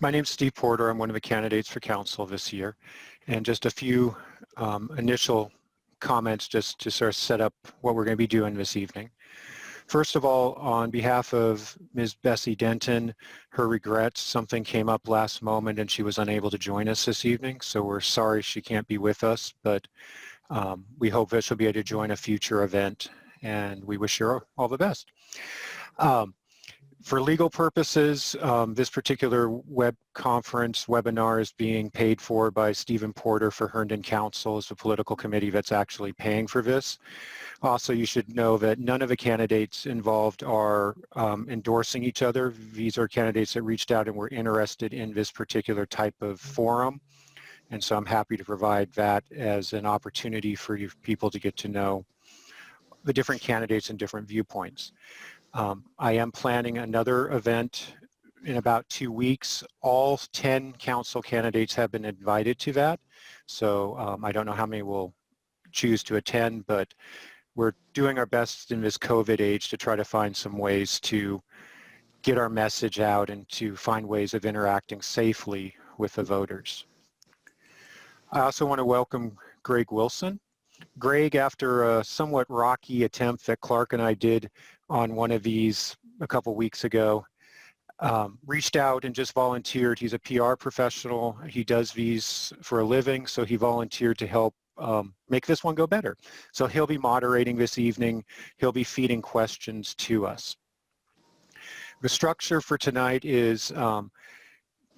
My name's Steve Porter. I'm one of the candidates for council this year. And just a few initial comments just to sort of set up what we're going to be doing this evening. First of all, on behalf of Ms. Bessie Denton, her regrets, something came up last moment and she was unable to join us this evening. So we're sorry she can't be with us, but we hope that she'll be able to join a future event, and we wish her all the best. For legal purposes, this particular web conference webinar is being paid for by Stevan Porter for Herndon Council, as the political committee that's actually paying for this. Also, you should know that none of the candidates involved are endorsing each other. These are candidates that reached out and were interested in this particular type of forum. And so I'm happy to provide that as an opportunity for you people to get to know the different candidates and different viewpoints. I am planning another event in about 2 weeks. All 10 council candidates have been invited to that. So I don't know how many will choose to attend, but we're doing our best in this COVID age to try to find some ways to get our message out and to find ways of interacting safely with the voters. I also want to welcome Greg Wilson. Greg, after a somewhat rocky attempt that Clark and I did on one of these a couple weeks ago, reached out and just volunteered. He's a PR professional. He does these for a living, so he volunteered to help make this one go better. So he'll be moderating this evening. He'll be feeding questions to us. The structure for tonight is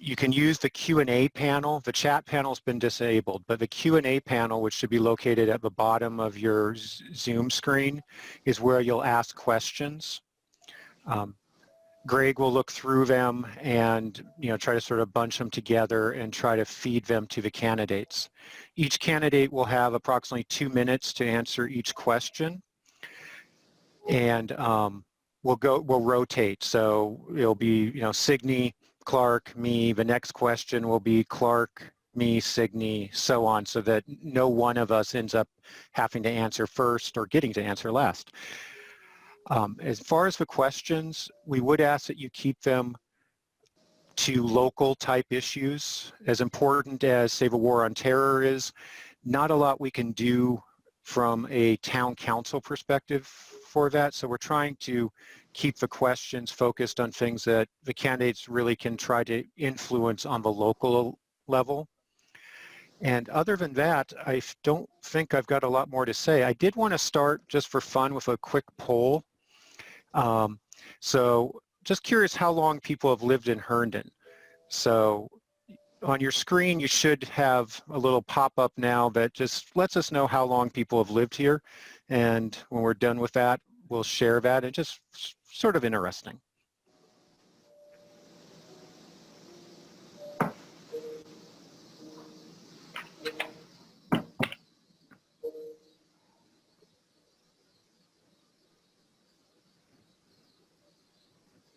you can use the Q&A panel. The chat panel's been disabled, but the Q&A panel, which should be located at the bottom of your Zoom screen, is where you'll ask questions. Greg will look through them and try to sort of bunch them together and try to feed them to the candidates. Each candidate will have approximately 2 minutes to answer each question, and we'll rotate. So it'll be Signe, Clark, me. The next question will be Clark, me, Signe, so on, so that no one of us ends up having to answer first or getting to answer last. As far as the questions, we would ask that you keep them to local type issues. As important as, say, the war on terror is, not a lot we can do from a town council perspective for that. So we're trying to keep the questions focused on things that the candidates really can try to influence on the local level. And other than that, I don't think I've got a lot more to say. I did want to start just for fun with a quick poll. So just curious how long people have lived in Herndon. So on your screen, you should have a little pop-up now that just lets us know how long people have lived here. And when we're done with that, we'll share that. And just sort of interesting.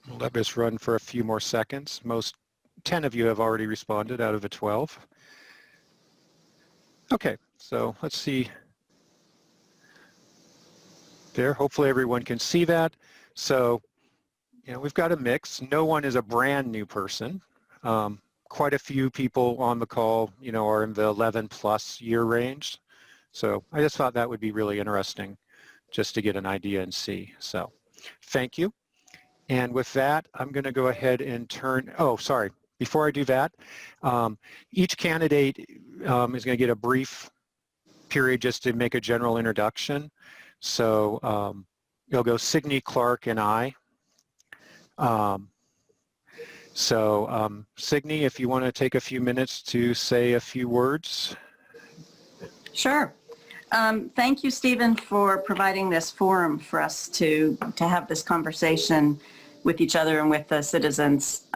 We'll let this run for a few more seconds. 10 of you have already responded out of the 12. Okay, so let's see there. Hopefully everyone can see that. So, we've got a mix. No one is a brand new person. Quite a few people on the call, are in the 11+ year range. So I just thought that would be really interesting just to get an idea and see. So thank you. And with that, I'm going to go ahead and before I do that, each candidate is going to get a brief period just to make a general introduction. So you'll go Signe, Clark, and I. Signe, if you want to take a few minutes to say a few words. Sure. Thank you, Stevan, for providing this forum for us to have this conversation with each other and with the citizens.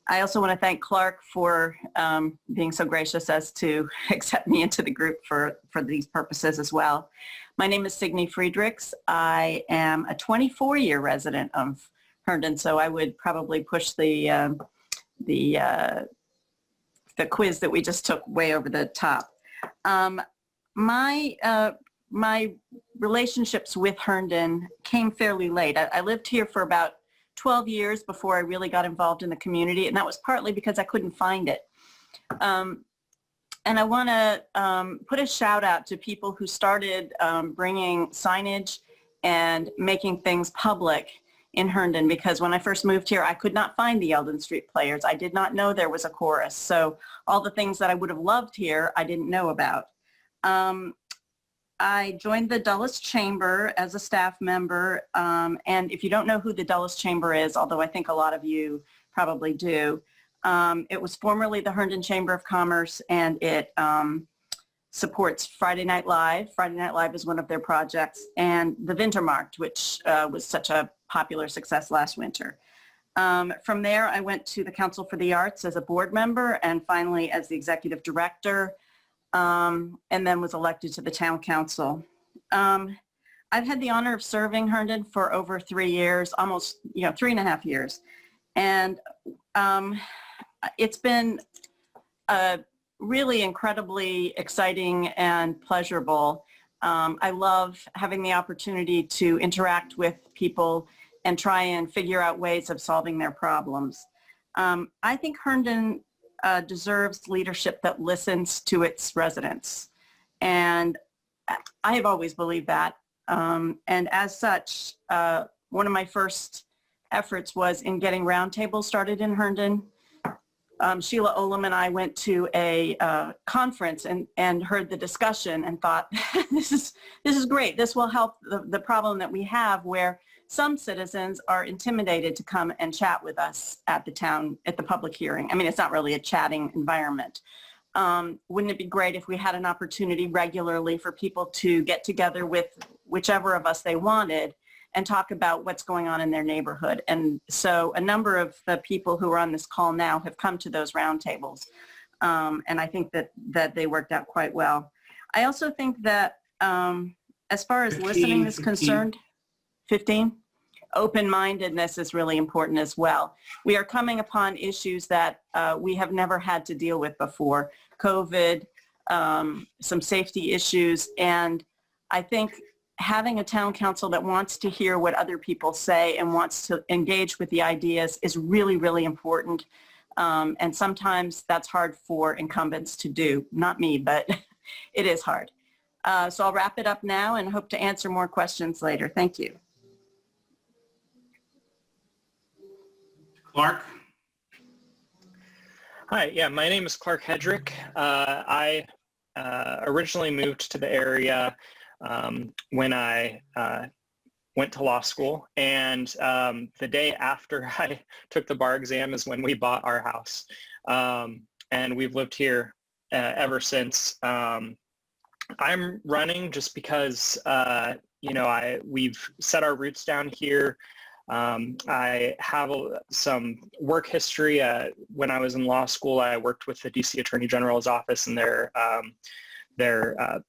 I also want to thank Clark for being so gracious as to accept me into the group for these purposes as well. My name is Signe Friedrichs. I am a 24-year resident of Herndon, so I would probably push the quiz that we just took way over the top. My relationships with Herndon came fairly late. I lived here for about 12 years before I really got involved in the community, and that was partly because I couldn't find it. And I want to put a shout out to people who started bringing signage and making things public in Herndon, because when I first moved here, I could not find the Eldon Street Players. I did not know there was a chorus. So all the things that I would have loved here, I didn't know about. I joined the Dulles Chamber as a staff member. And if you don't know who the Dulles Chamber is, although I think a lot of you probably do, it was formerly the Herndon Chamber of Commerce, and it supports Friday Night Live. Friday Night Live is one of their projects, and the Wintermarkt, which was such a popular success last winter. From there, I went to the Council for the Arts as a board member, and finally as the executive director, and then was elected to the town council. I've had the honor of serving Herndon for over 3 years, almost 3.5 years. And it's been really incredibly exciting and pleasurable. I love having the opportunity to interact with people and try and figure out ways of solving their problems. I think Herndon deserves leadership that listens to its residents. And I have always believed that. And as such, one of my first efforts was in getting roundtables started in Herndon. Sheila Olam and I went to a conference and heard the discussion and thought, this is great. This will help the problem that we have, where some citizens are intimidated to come and chat with us at the public hearing. I mean, it's not really a chatting environment. Wouldn't it be great if we had an opportunity regularly for people to get together with whichever of us they wanted and talk about what's going on in their neighborhood? And so a number of the people who are on this call now have come to those roundtables. And I think that they worked out quite well. I also think that as far as listening is concerned, 15? Open-mindedness is really important as well. We are coming upon issues that we have never had to deal with before. COVID, some safety issues, and I think having a town council that wants to hear what other people say and wants to engage with the ideas is really, really important. And sometimes that's hard for incumbents to do. Not me, but it is hard. So I'll wrap it up now and hope to answer more questions later. Thank you. Clark? Hi, yeah, my name is Clark Hedrick. I originally moved to the area when I went to law school, and the day after I took the bar exam is when we bought our house, and we've lived here ever since. I'm running just because we've set our roots down here. I have some work history. When I was in law school, I worked with the DC Attorney General's office in their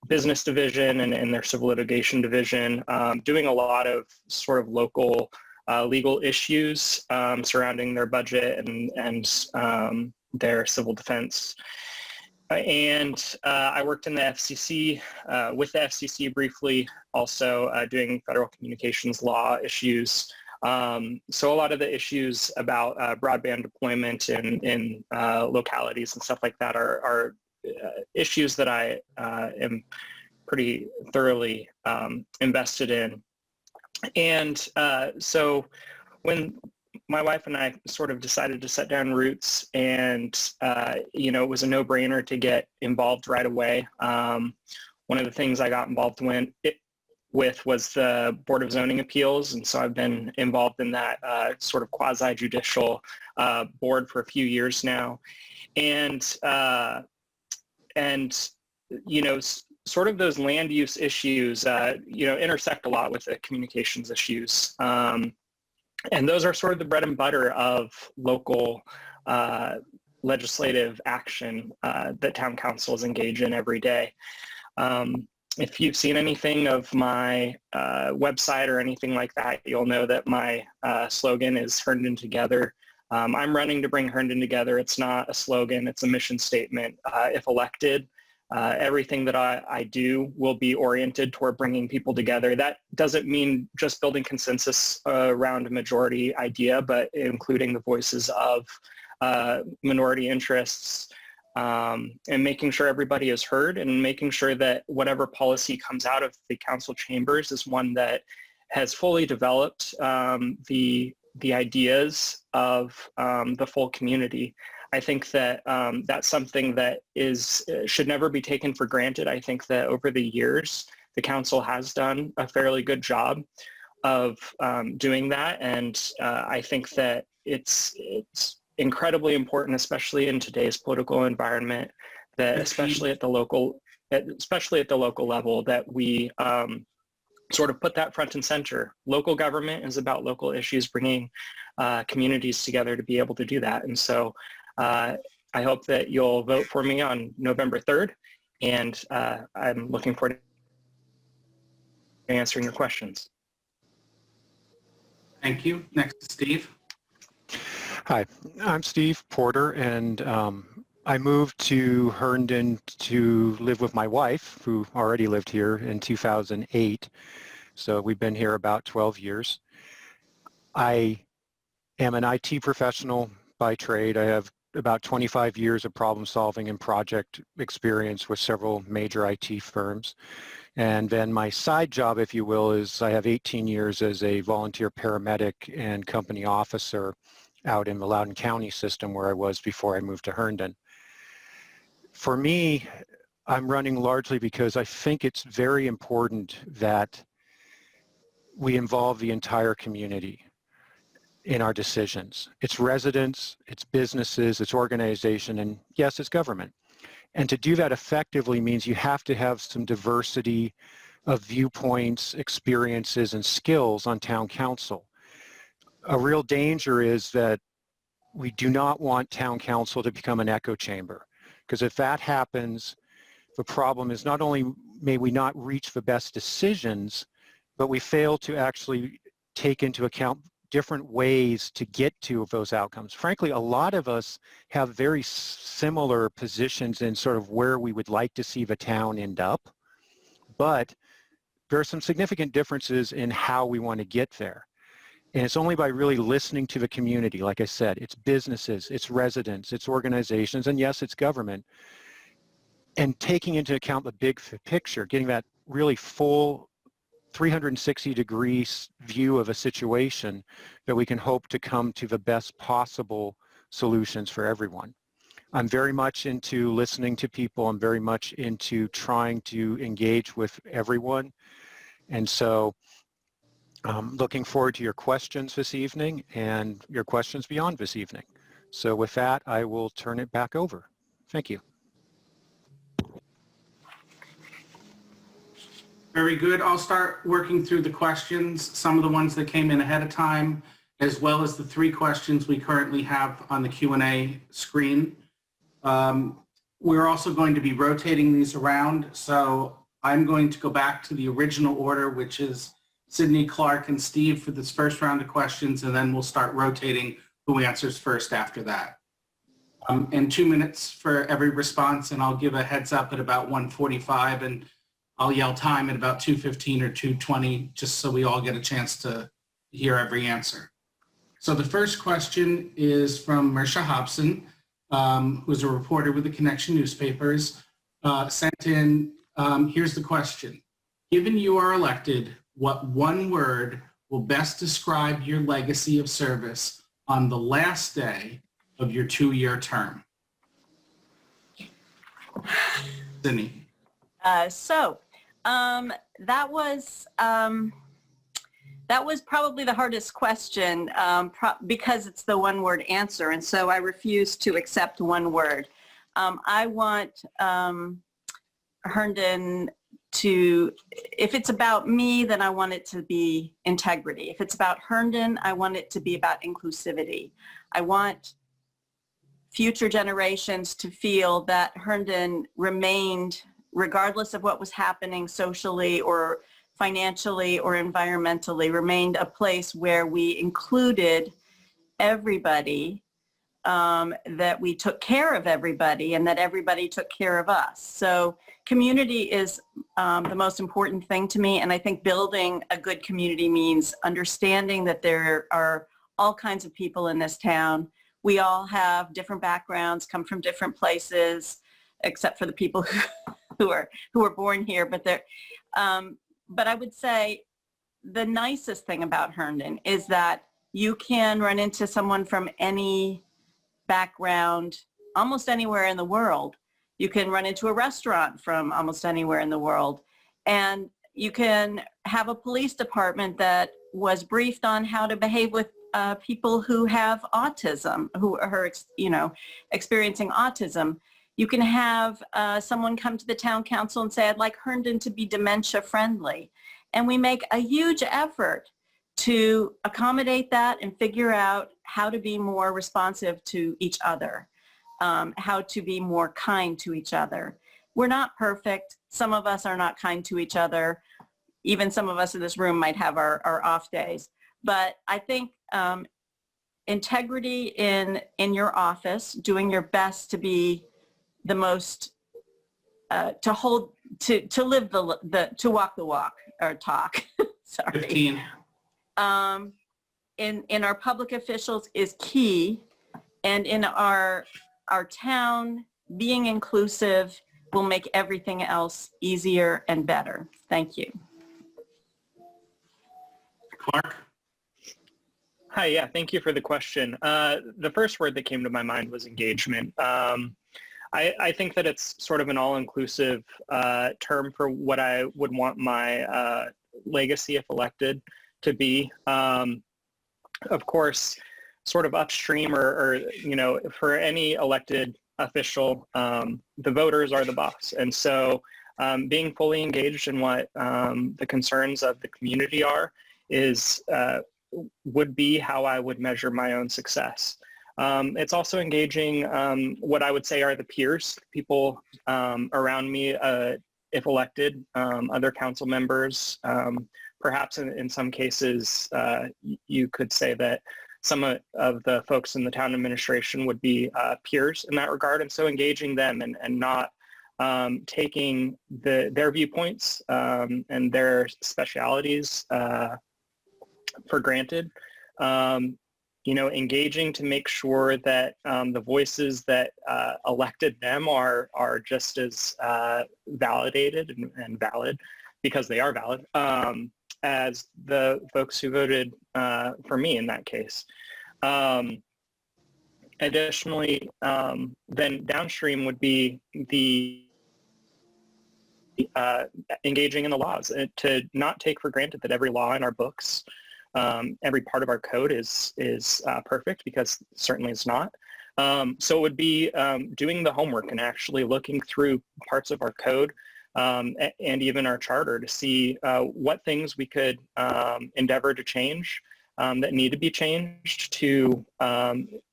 business division and their civil litigation division, doing a lot of sort of local legal issues surrounding their budget and their civil defense. And I worked in the FCC, with the FCC briefly, also doing federal communications law issues. So a lot of the issues about broadband deployment in localities and stuff like that are issues that I am pretty thoroughly invested in. And so when my wife and I sort of decided to set down roots, and it was a no-brainer to get involved right away. One of the things I got involved with was the Board of Zoning Appeals, and so I've been involved in that sort of quasi-judicial board for a few years now, and sort of those land use issues intersect a lot with the communications issues, and those are sort of the bread and butter of local legislative action that town councils engage in every day. If you've seen anything of my website or anything like that, you'll know that my slogan is Herndon Together. I'm running to bring Herndon together. It's not a slogan, it's a mission statement. If elected, everything that I do will be oriented toward bringing people together. That doesn't mean just building consensus around a majority idea, but including the voices of minority interests, and making sure everybody is heard, and making sure that whatever policy comes out of the council chambers is one that has fully developed the ideas of the full community. I think that that's something that should never be taken for granted. I think that over the years, the council has done a fairly good job of doing that, and I think that it's incredibly important, especially in today's political environment, that especially at the local level, that we sort of put that front and center. Local government is about local issues, bringing communities together to be able to do that. And so I hope that you'll vote for me on November 3rd, and I'm looking forward to answering your questions. Thank you. Next, Steve. Hi, I'm Steve Porter, and I moved to Herndon to live with my wife, who already lived here, in 2008. So we've been here about 12 years. I am an IT professional by trade. I have about 25 years of problem solving and project experience with several major IT firms. And then my side job, if you will, is I have 18 years as a volunteer paramedic and company officer out in the Loudoun County system, where I was before I moved to Herndon. For me, I'm running largely because I think it's very important that we involve the entire community in our decisions. It's residents, it's businesses, it's organization, and yes, it's government. And to do that effectively means you have to have some diversity of viewpoints, experiences, and skills on town council. A real danger is that we do not want town council to become an echo chamber, because if that happens, the problem is not only may we not reach the best decisions, but we fail to actually take into account different ways to get to those outcomes. Frankly, a lot of us have very similar positions in sort of where we would like to see the town end up, but there are some significant differences in how we want to get there. And it's only by really listening to the community, like I said, it's businesses, it's residents, it's organizations, and yes, it's government, and taking into account the big picture, getting that really full 360-degree view of a situation, that we can hope to come to the best possible solutions for everyone. I'm very much into listening to people. I'm very much into trying to engage with everyone. And so I'm looking forward to your questions this evening and your questions beyond this evening. So with that, I will turn it back over. Thank you. Very good. I'll start working through the questions, some of the ones that came in ahead of time, as well as the 3 questions we currently have on the Q&A screen. We're also going to be rotating these around, so I'm going to go back to the original order, which is Signe, Clark, and Steve for this first round of questions, and then we'll start rotating who answers first after that. And 2 minutes for every response, and I'll give a heads up at about 1:45, and I'll yell time at about 2:15 or 2:20, just so we all get a chance to hear every answer. So the first question is from Marsha Hobson, who's a reporter with the Connection newspapers, sent in, here's the question. Given you are elected, what one word will best describe your legacy of service on the last day of your 2-year term? Signe. That was probably the hardest question because it's the one-word answer, and so I refuse to accept one word. I want Herndon to, if it's about me, then I want it to be integrity. If it's about Herndon, I want it to be about inclusivity. I want future generations to feel that Herndon remained, regardless of what was happening socially or financially or environmentally, remained a place where we included everybody that we took care of everybody and that everybody took care of us. So community is the most important thing to me. And I think building a good community means understanding that there are all kinds of people in this town. We all have different backgrounds, come from different places, except for the people who are born here. But I would say the nicest thing about Herndon is that you can run into someone from any background almost anywhere in the world. You can run into a restaurant from almost anywhere in the world. And you can have a police department that was briefed on how to behave with people who have autism, who are, experiencing autism. You can have someone come to the town council and say, I'd like Herndon to be dementia friendly. And we make a huge effort to accommodate that and figure out how to be more responsive to each other, how to be more kind to each other. We're not perfect. Some of us are not kind to each other. Even some of us in this room might have our off days. But I think integrity in your office, doing your best to be the most, to live to walk the walk, or talk, sorry. 15. In our public officials is key, and in our town, being inclusive will make everything else easier and better. Thank you. Clark? Hi, yeah, thank you for the question. The first word that came to my mind was engagement. I think that it's sort of an all-inclusive term for what I would want my legacy, if elected, to be. Of course, sort of upstream or for any elected official, the voters are the boss. And so being fully engaged in what the concerns of the community are would be how I would measure my own success. It's also engaging what I would say are the peers, people around me, if elected, other council members. Perhaps in some cases, you could say that some of the folks in the town administration would be peers in that regard. And so engaging them and not taking their viewpoints and their specialities for granted. Engaging to make sure that the voices that elected them are just as validated and valid, because they are valid, as the folks who voted for me in that case. Additionally, then downstream would be the engaging in the laws, to not take for granted that every law in our books, every part of our code is perfect, because certainly it's not. So it would be doing the homework and actually looking through parts of our code and even our charter to see what things we could endeavor to change that need to be changed to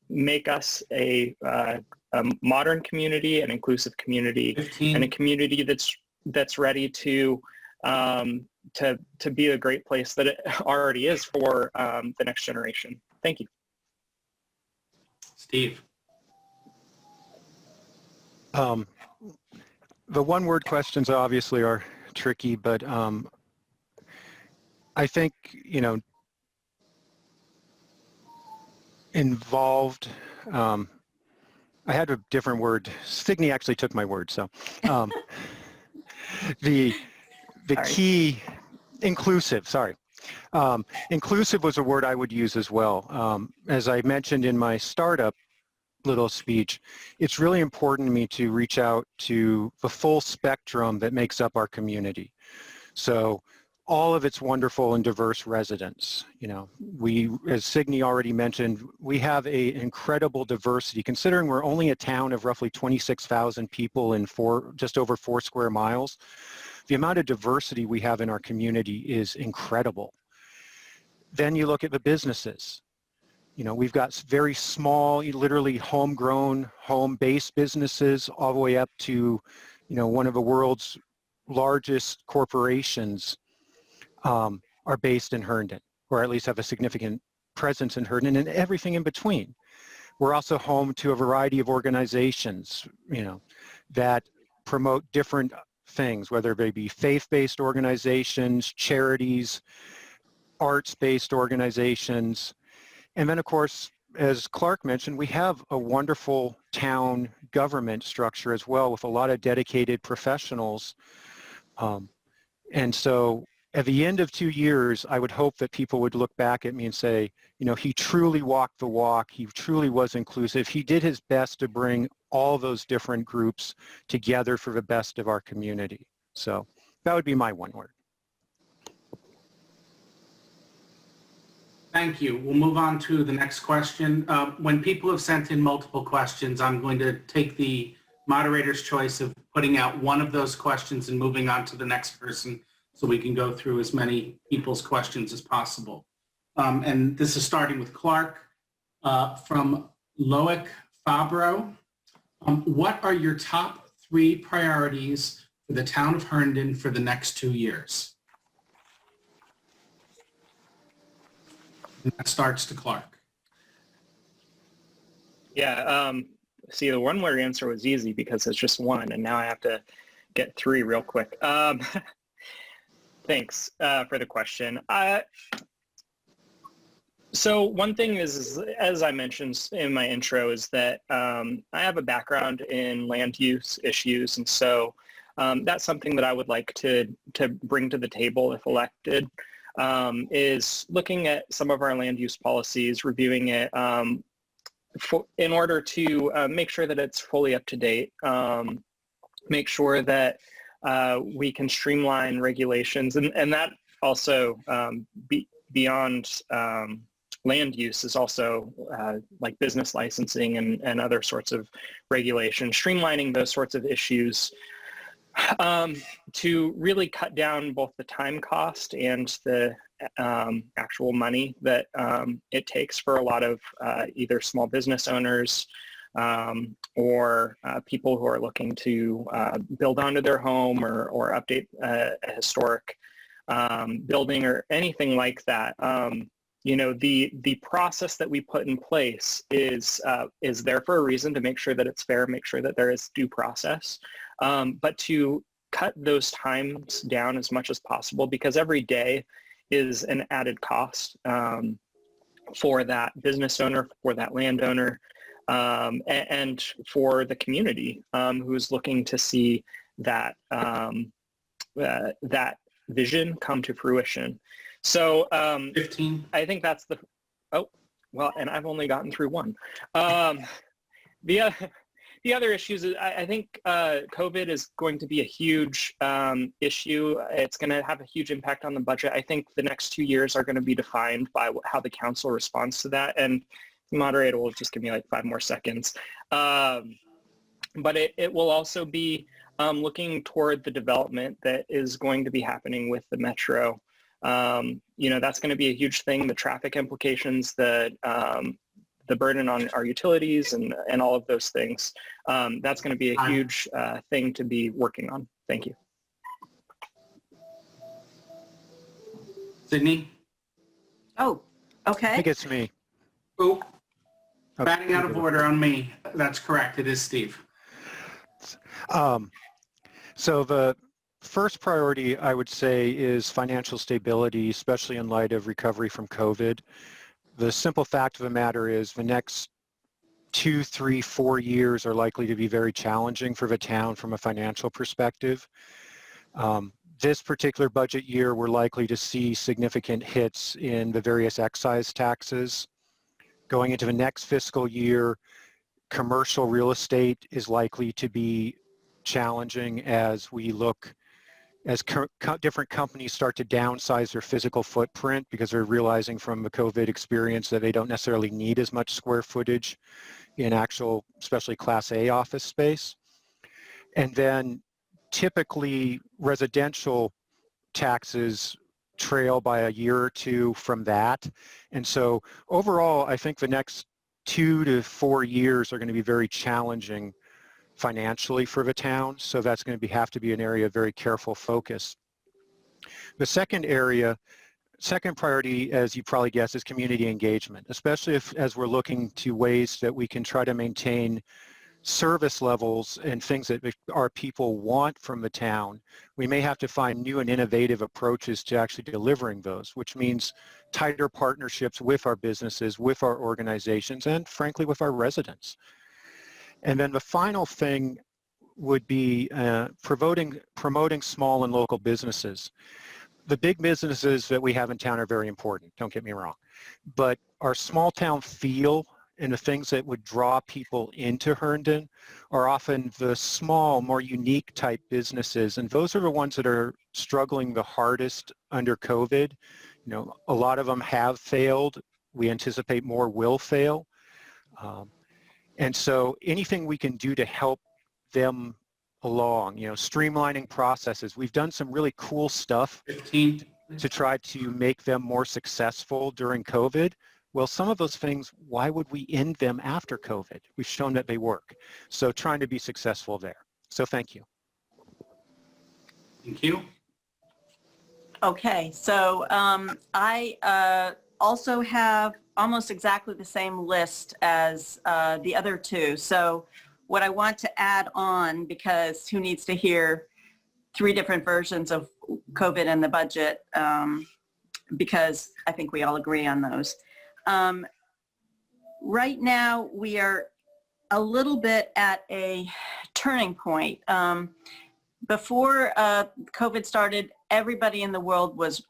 make us a modern community, an inclusive community, 15. and a community that's ready to be a great place that it already is for the next generation. Thank you. Steve? The one-word questions obviously are tricky, but I think, involved, I had a different word. Signe actually took my word, so the key, inclusive, sorry. Inclusive was a word I would use as well. As I mentioned in my startup little speech, it's really important to me to reach out to the full spectrum that makes up our community. So all of its wonderful and diverse residents. We, as Signe already mentioned, we have an incredible diversity, considering we're only a town of roughly 26,000 people in just over 4 square miles. The amount of diversity we have in our community is incredible. Then you look at the businesses. We've got very small, literally homegrown, home-based businesses, all the way up to, one of the world's largest corporations are based in Herndon, or at least have a significant presence in Herndon, and everything in between. We're also home to a variety of organizations, that promote different things, whether they be faith-based organizations, charities, arts-based organizations. And then, of course, as Clark mentioned, we have a wonderful town government structure as well with a lot of dedicated professionals. And so at the end of 2 years, I would hope that people would look back at me and say, he truly walked the walk. He truly was inclusive. He did his best to bring all those different groups together for the best of our community. So that would be my one word. Thank you. We'll move on to the next question. When people have sent in multiple questions, I'm going to take the moderator's choice of putting out one of those questions and moving on to the next person so we can go through as many people's questions as possible. And this is starting with Clark from Loic Fabro. What are your top 3 priorities for the town of Herndon for the next 2 years? And that starts to Clark. Yeah, see, the one-word answer was easy because it's just one, and now I have to get 3 real quick. Thanks for the question. So one thing is, as I mentioned in my intro, is that I have a background in land use issues, and so that's something that I would like to bring to the table if elected, is looking at some of our land use policies, reviewing it in order to make sure that it's fully up to date, make sure that we can streamline regulations, and that also beyond land use is also like business licensing and other sorts of regulations, streamlining those sorts of issues to really cut down both the time cost and the actual money that it takes for a lot of either small business owners or people who are looking to build onto their home or update a historic building or anything like that. The process that we put in place is there for a reason, to make sure that it's fair, make sure that there is due process, but to cut those times down as much as possible, because every day is an added cost for that business owner, for that landowner, and for the community who's looking to see that that vision come to fruition. So 15. I think that's and I've only gotten through one. The other issues is I think COVID is going to be a huge issue. It's going to have a huge impact on the budget. I think the next 2 years are going to be defined by how the council responds to that. And the moderator will just give me like 5 more seconds. But it will also be looking toward the development that is going to be happening with the metro. That's going to be a huge thing. The traffic implications, the burden on our utilities and all of those things. That's going to be a huge thing to be working on. Thank you. Signe? Oh, I okay. think it's me. Oh, Okay. batting out of order on me. That's correct. It is Steve. So the first priority, I would say, is financial stability, especially in light of recovery from COVID. The simple fact of the matter is the next 2, 3, 4 years are likely to be very challenging for the town from a financial perspective. This particular budget year, we're likely to see significant hits in the various excise taxes. Going into the next fiscal year, commercial real estate is likely to be challenging as different companies start to downsize their physical footprint because they're realizing from the COVID experience that they don't necessarily need as much square footage in actual, especially Class A office space. And then typically residential taxes trail by a year or 2 from that. And so overall, I think the next 2 to 4 years are going to be very challenging financially for the town. So that's going to have to be an area of very careful focus. The second area, second priority, as you probably guessed, is community engagement, especially as we're looking to ways that we can try to maintain service levels and things that our people want from the town. We may have to find new and innovative approaches to actually delivering those, which means tighter partnerships with our businesses, with our organizations, and frankly, with our residents. And then the final thing would be promoting small and local businesses. The big businesses that we have in town are very important, don't get me wrong, but our small town feel and the things that would draw people into Herndon are often the small, more unique type businesses. And those are the ones that are struggling the hardest under COVID. You know, a lot of them have failed. We anticipate more will fail. And so anything we can do to help them along, you know, streamlining processes. We've done some really cool stuff 15. to try to make them more successful during COVID. Well, some of those things, why would we end them after COVID? We've shown that they work. So trying to be successful there. So thank you. Thank you. Okay, so I also have almost exactly the same list as the other two. So what I want to add on, because who needs to hear 3 different versions of COVID and the budget, because I think we all agree on those. Right now, we are a little bit at a turning point. Before COVID started, everybody in the world was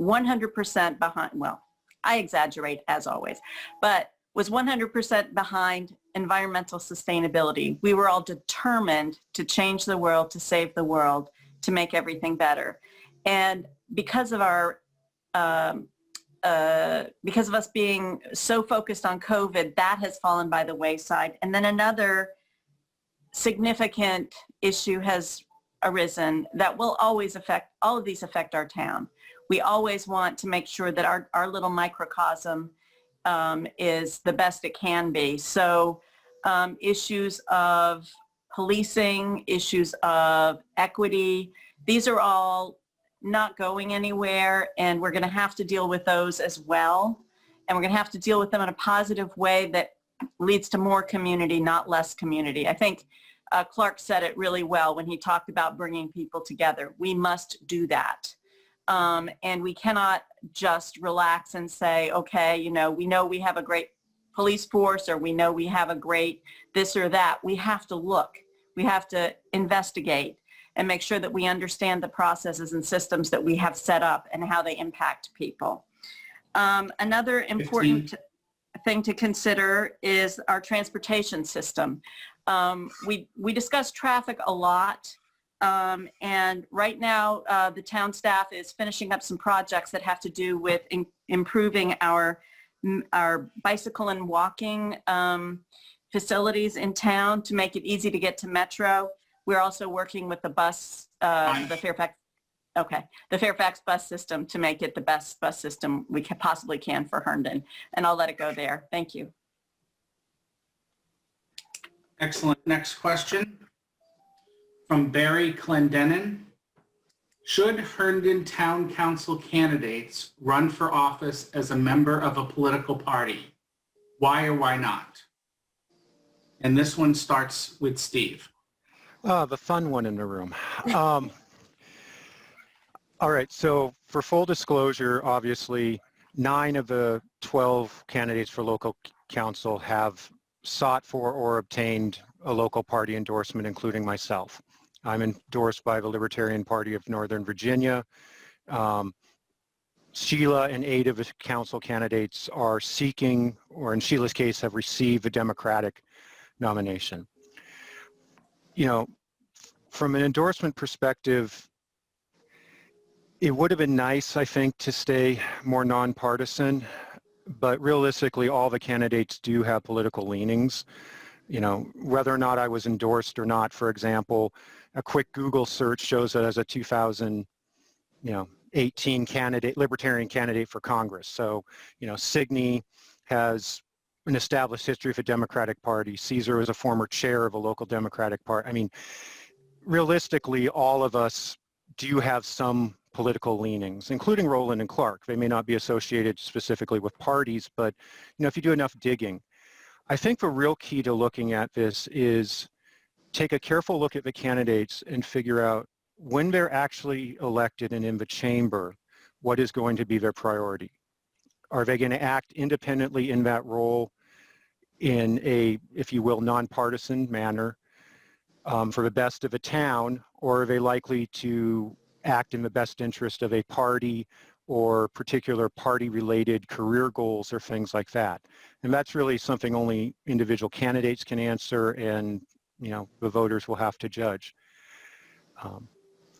100% behind, well, I exaggerate as always, but was 100% behind environmental sustainability. We were all determined to change the world, to save the world, to make everything better. And because of our because of us being so focused on COVID, that has fallen by the wayside. And then another significant issue has arisen that will always affect, all of these affect our town. We always want to make sure that our little microcosm is the best it can be. So issues of policing, issues of equity, these are all not going anywhere, and we're going to have to deal with those as well. And we're going to have to deal with them in a positive way that leads to more community, not less community. I think Clark said it really well when he talked about bringing people together. We must do that. And we cannot just relax and say, okay, you know we have a great police force, or we know we have a great this or that. We have to look. We have to investigate and make sure that we understand the processes and systems that we have set up and how they impact people. Another important thing to consider is our transportation system. We discuss traffic a lot, and right now the town staff is finishing up some projects that have to do with improving our bicycle and walking facilities in town to make it easy to get to Metro. We're also working with the bus, the Fairfax bus system to make it the best bus system we possibly can for Herndon. And I'll let it go there. Thank you. Excellent. Next question from Barry Clendenin. Should Herndon Town Council candidates run for office as a member of a political party? Why or why not? And this one starts with Steve. The fun one in the room. All right, so for full disclosure, obviously, 9 of the 12 candidates for local council have sought for or obtained a local party endorsement, including myself. I'm endorsed by the Libertarian Party of Northern Virginia. Sheila and 8 of the council candidates are seeking, or in Sheila's case, have received a Democratic nomination. You know, from an endorsement perspective, it would have been nice, I think, to stay more nonpartisan, but realistically, all the candidates do have political leanings. You know, whether or not I was endorsed or not, for example, a quick Google search shows that as a 2018 candidate, Libertarian candidate for Congress. So, you know, Signe has an established history of a Democratic Party. Caesar is a former chair of a local Democratic Party. I mean, realistically, all of us do have some political leanings, including Rowland and Clark. They may not be associated specifically with parties, but if you do enough digging, I think the real key to looking at this is take a careful look at the candidates and figure out when they're actually elected and in the chamber, what is going to be their priority. Are they going to act independently in that role in a, if you will, nonpartisan manner for the best of the town, or are they likely to act in the best interest of a party or particular party-related career goals or things like that? And that's really something only individual candidates can answer, and the voters will have to judge.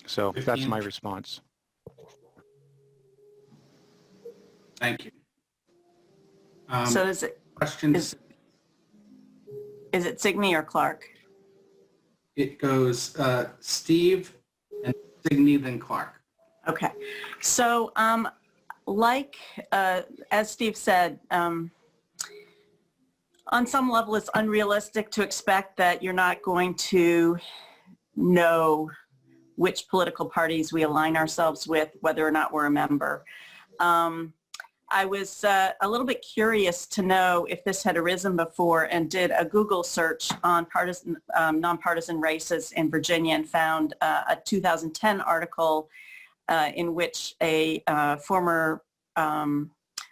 So that's my response. Thank you. So is it Questions? is it Signe or Clark? It goes Steve and Signe, then Clark. Okay. So as Steve said, on some level it's unrealistic to expect that you're not going to know which political parties we align ourselves with, whether or not we're a member. I was a little bit curious to know if this had arisen before, and did a Google search on nonpartisan races in Virginia and found a 2010 article in which a former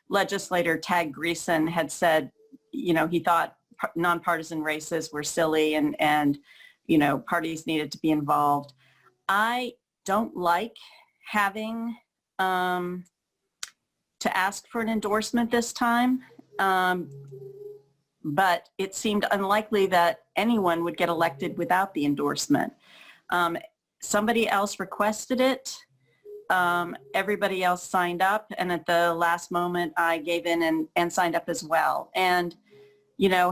legislator, Tag Greason, had said, he thought nonpartisan races were silly and parties needed to be involved. I don't like having to ask for an endorsement this time, but it seemed unlikely that anyone would get elected without the endorsement. Somebody else requested it. Everybody else signed up, and at the last moment I gave in and signed up as well. And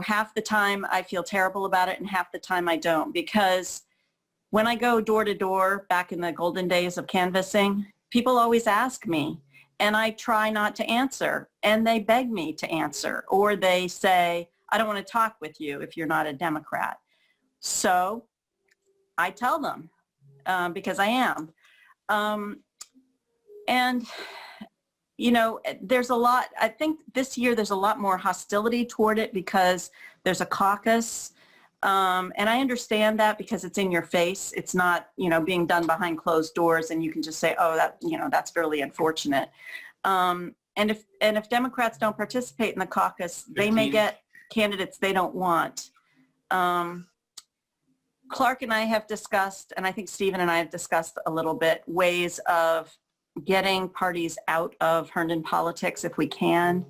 half the time I feel terrible about it and half the time I don't, because when I go door to door back in the golden days of canvassing, people always ask me, and I try not to answer, and they beg me to answer, or they say, I don't want to talk with you if you're not a Democrat. So I tell them because I am. And there's a lot, I think this year there's a lot more hostility toward it because there's a caucus. And I understand that because it's in your face. It's not, being done behind closed doors and you can just say, oh, that's fairly unfortunate. And if Democrats don't participate in the caucus, they may get candidates they don't want. Clark and I have discussed, and I think Steven and I have discussed a little bit, ways of getting parties out of Herndon politics if we can.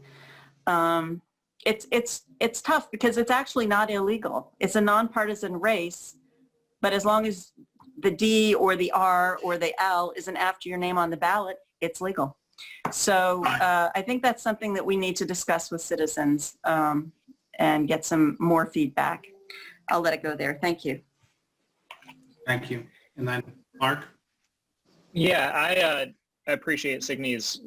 It's tough because it's actually not illegal. It's a nonpartisan race, but as long as the D or the R or the L isn't after your name on the ballot, it's legal. So I think that's something that we need to discuss with citizens and get some more feedback. I'll let it go there. Thank you. Thank you. And then Clark? Yeah, I appreciate Signe's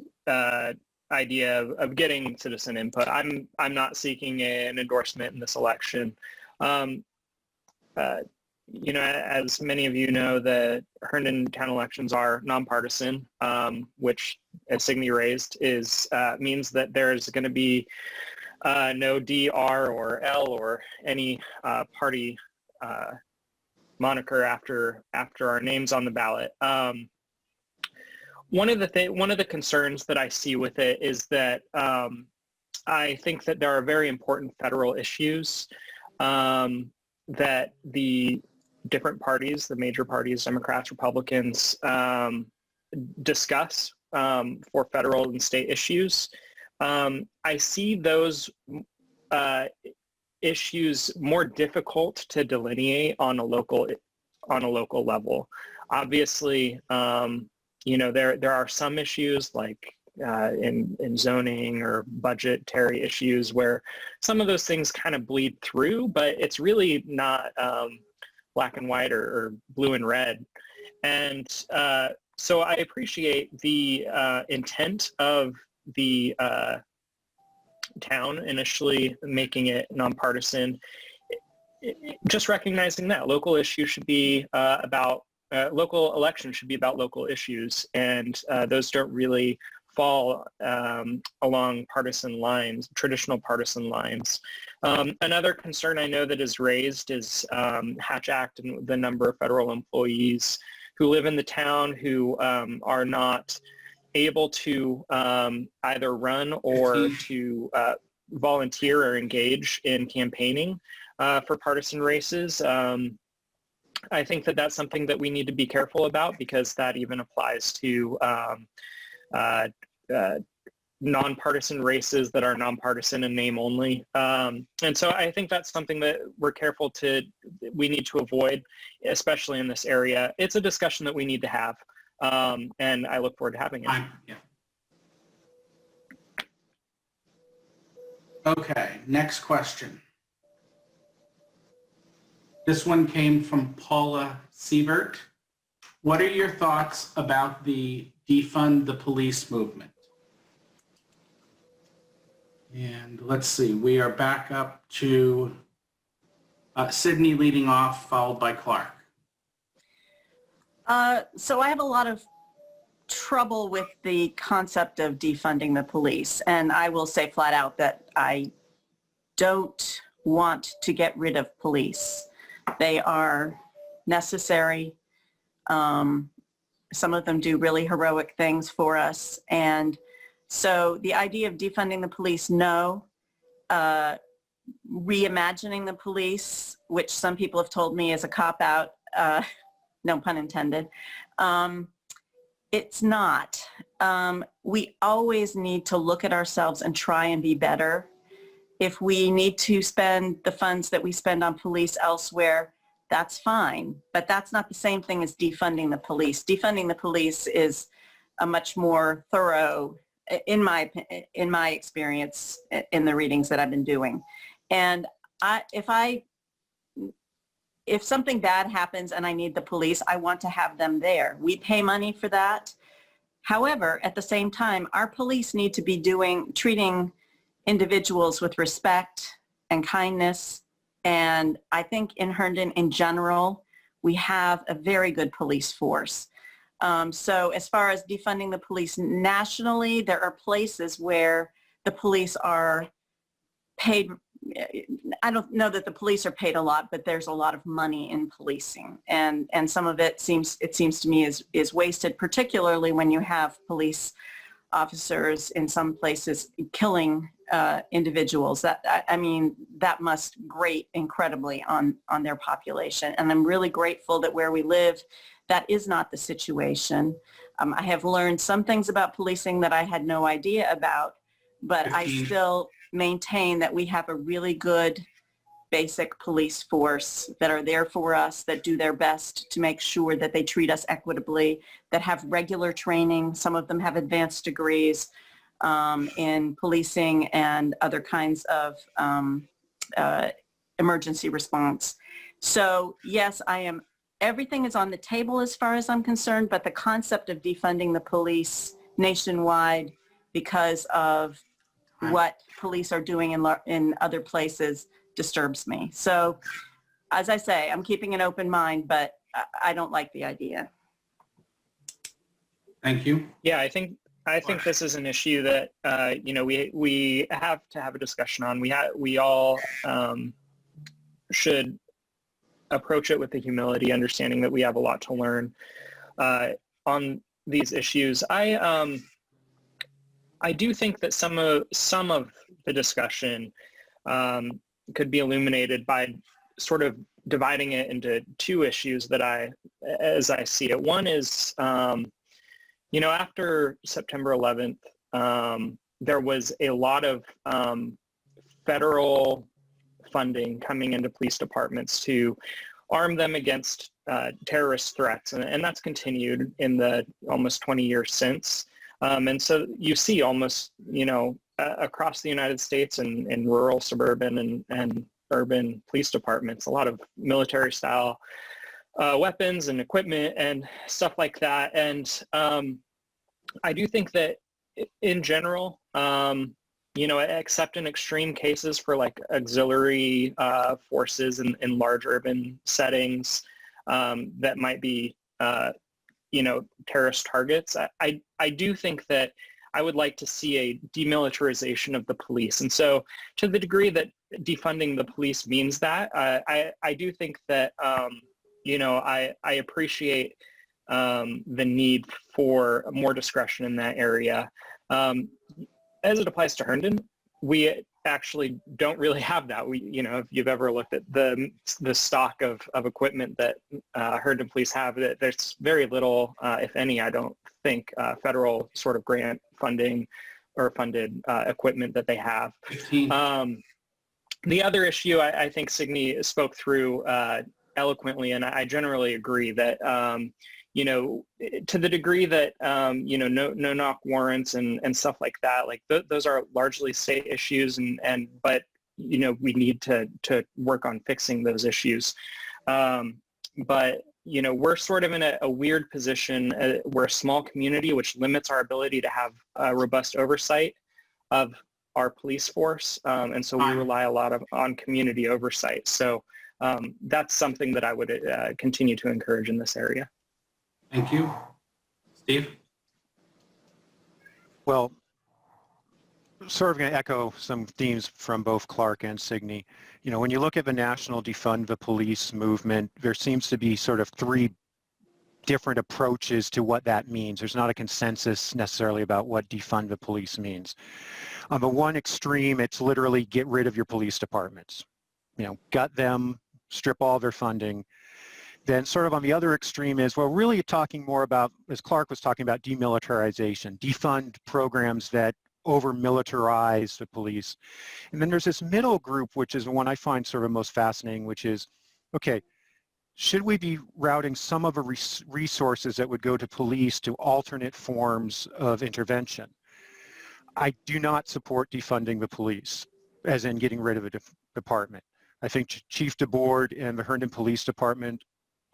idea of getting citizen input. I'm not seeking an endorsement in this election. As many of you know, the Herndon Town elections are nonpartisan, which, as Signe raised, means that there's going to be no D, R, or L, or any party moniker after our names on the ballot. One of the concerns that I see with it is that I think that there are very important federal issues that the different parties, the major parties, Democrats, Republicans, discuss for federal and state issues. I see those issues more difficult to delineate on a local level. Obviously, there are some issues like in zoning or budgetary issues where some of those things kind of bleed through, but it's really not black and white or blue and red. And so I appreciate the intent of the town initially making it nonpartisan. Just recognizing that local issues should be about local elections should be about local issues, and those don't really fall along partisan lines, traditional partisan lines. Another concern I know that is raised is Hatch Act and the number of federal employees who live in the town who are not able to either run or to volunteer or engage in campaigning for partisan races. I think that that's something that we need to be careful about, because that even applies to nonpartisan races that are nonpartisan in name only. And so I think that's something that we need to avoid, especially in this area. It's a discussion that we need to have, and I look forward to having it. Yeah. Okay, next question. This one came from Paula Sievert. What are your thoughts about the defund the police movement? And let's see, we are back up to Signe leading off, followed by Clark. So I have a lot of trouble with the concept of defunding the police. And I will say flat out that I don't want to get rid of police. They are necessary. Some of them do really heroic things for us. And so the idea of defunding the police, no. Reimagining the police, which some people have told me is a cop-out, no pun intended. It's not. We always need to look at ourselves and try and be better. If we need to spend the funds that we spend on police elsewhere, that's fine. But that's not the same thing as defunding the police. Defunding the police is a much more thorough, in my experience, in the readings that I've been doing. And if something bad happens and I need the police, I want to have them there. We pay money for that. However, at the same time, our police need to be treating individuals with respect and kindness. And I think in Herndon in general, we have a very good police force. So as far as defunding the police nationally, there are places where the police are paid. I don't know that the police are paid a lot, but there's a lot of money in policing, and some of it seems to me is wasted, particularly when you have police officers in some places killing individuals. That must grate incredibly on their population. And I'm really grateful that where we live, that is not the situation. I have learned some things about policing that I had no idea about, but I still maintain that we have a really good basic police force that are there for us, that do their best to make sure that they treat us equitably, that have regular training. Some of them have advanced degrees in policing and other kinds of emergency response. So yes, everything is on the table as far as I'm concerned, but the concept of defunding the police nationwide because of what police are doing in other places disturbs me. So as I say, I'm keeping an open mind, but I don't like the idea. Thank you. Yeah, I think this is an issue that we have to have a discussion on. We all should approach it with the humility, understanding that we have a lot to learn on these issues. I do think that some of the discussion could be illuminated by sort of dividing it into two issues as I see it. One is, after September 11th, there was a lot of federal funding coming into police departments to arm them against terrorist threats, and that's continued in the almost 20 years since. And so you see almost, across the United States and in rural, suburban, and urban police departments, a lot of military style weapons and equipment and stuff like that. And I do think that in general, except in extreme cases for like auxiliary forces in large urban settings that might be terrorist targets. I do think that I would like to see a demilitarization of the police. And so to the degree that defunding the police means that, I do think that, I appreciate the need for more discretion in that area. As it applies to Herndon, we actually don't really have that. If you've ever looked at the stock of equipment that Herndon Police have, there's very little, if any, I don't think, federal sort of grant funding or funded equipment that they have. The other issue I think Signe spoke through eloquently, and I generally agree that, to the degree that, no knock warrants and stuff like that, like those are largely state issues, but we need to work on fixing those issues. But we're sort of in a weird position. We're a small community, which limits our ability to have robust oversight of our police force. And so we rely a lot on community oversight. So that's something that I would continue to encourage in this area. Thank you. Steve? Well, sort of going to echo some themes from both Clark and Signe. When you look at the national defund the police movement, there seems to be sort of three different approaches to what that means. There's not a consensus necessarily about what defund the police means. On the one extreme, it's literally get rid of your police departments. Gut them, strip all their funding. Then sort of on the other extreme is, well, really talking more about, as Clark was talking about, demilitarization, defund programs that over-militarize the police. And then there's this middle group, which is the one I find sort of most fascinating, which is, okay, should we be routing some of the resources that would go to police to alternate forms of intervention? I do not support defunding the police, as in getting rid of a department. I think Chief DeBoard and the Herndon Police Department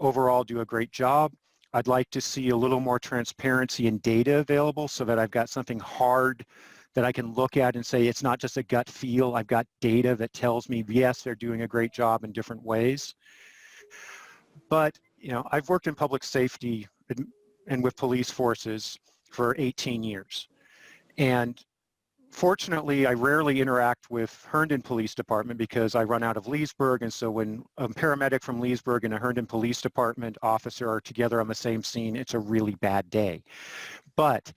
overall do a great job. I'd like to see a little more transparency and data available so that I've got something hard that I can look at and say it's not just a gut feel. I've got data that tells me, yes, they're doing a great job in different ways. But, I've worked in public safety and with police forces for 18 years. And fortunately, I rarely interact with Herndon Police Department because I run out of Leesburg, and so when a paramedic from Leesburg and a Herndon Police Department officer are together on the same scene, it's a really bad day. But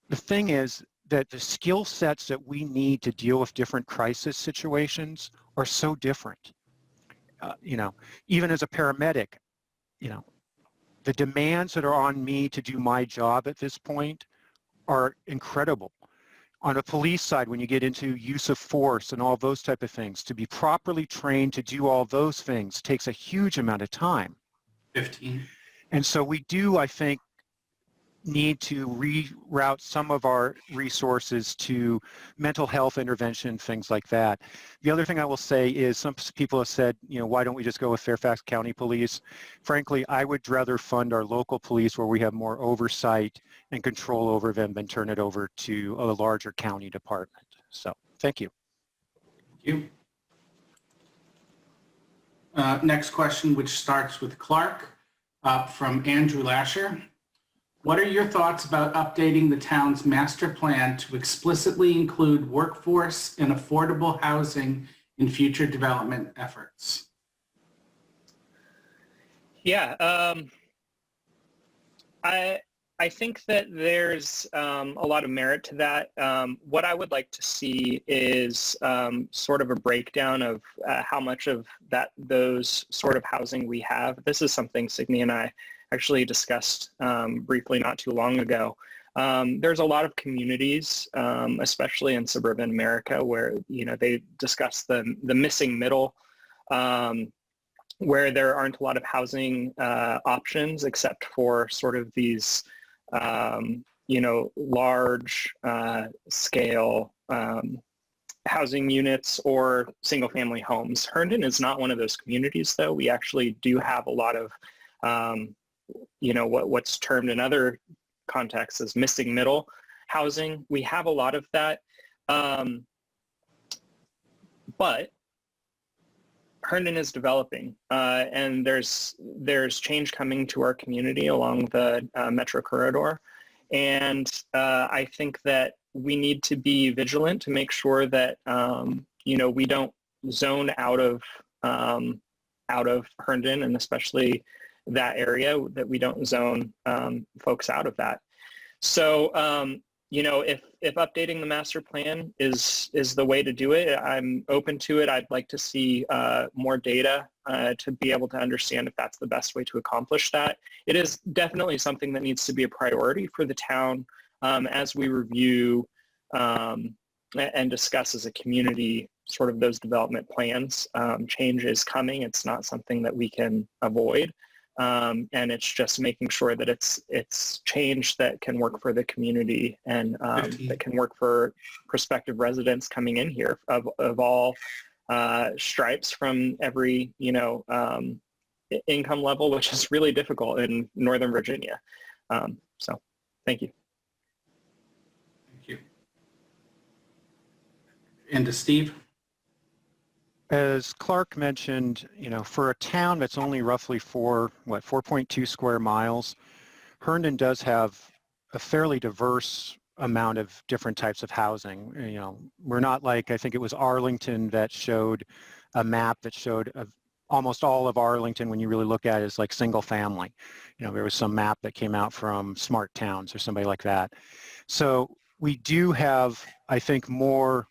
the thing is that the skill sets that we need to deal with different crisis situations are so different. Even as a paramedic, the demands that are on me to do my job at this point are incredible. On a police side, when you get into use of force and all those type of things, to be properly trained to do all those things takes a huge amount of time. 15. And so we do, I think, need to reroute some of our resources to mental health intervention, things like that. The other thing I will say is some people have said, why don't we just go with Fairfax County Police? Frankly, I would rather fund our local police where we have more oversight and control over them than turn it over to a larger county department. So, thank you. Thank you. Next question, which starts with Clark, from Andrew Lasher. What are your thoughts about updating the town's master plan to explicitly include workforce and affordable housing in future development efforts? Yeah, I think that there's a lot of merit to that. What I would like to see is sort of a breakdown of how much of those sort of housing we have. This is something Signe and I actually discussed briefly not too long ago. There's a lot of communities, especially in suburban America, where they discuss the missing middle, where there aren't a lot of housing options except for sort of these large scale housing units or single family homes. Herndon is not one of those communities, though. We actually do have a lot of what's termed in other contexts as missing middle housing. We have a lot of that. But Herndon is developing, and there's change coming to our community along the Metro Corridor, and I think that we need to be vigilant to make sure that we don't zone out of Herndon, and especially that area, that we don't zone folks out of that. So if updating the master plan is the way to do it, I'm open to it. I'd like to see more data to be able to understand if that's the best way to accomplish that. It is definitely something that needs to be a priority for the town as we review and discuss as a community sort of those development plans. Change is coming. It's not something that we can avoid. And it's just making sure that it's change that can work for the community and that can work for prospective residents coming in here of all stripes from every income level, which is really difficult in Northern Virginia. So thank you. Thank you. And to Steve. As Clark mentioned, for a town that's only roughly 4.2 square miles, Herndon does have a fairly diverse amount of different types of housing. We're not like, I think it was Arlington that showed a map that showed almost all of Arlington, when you really look at it, is like single family. There was some map that came out from Smart Towns or somebody like that. So we do have, I think, more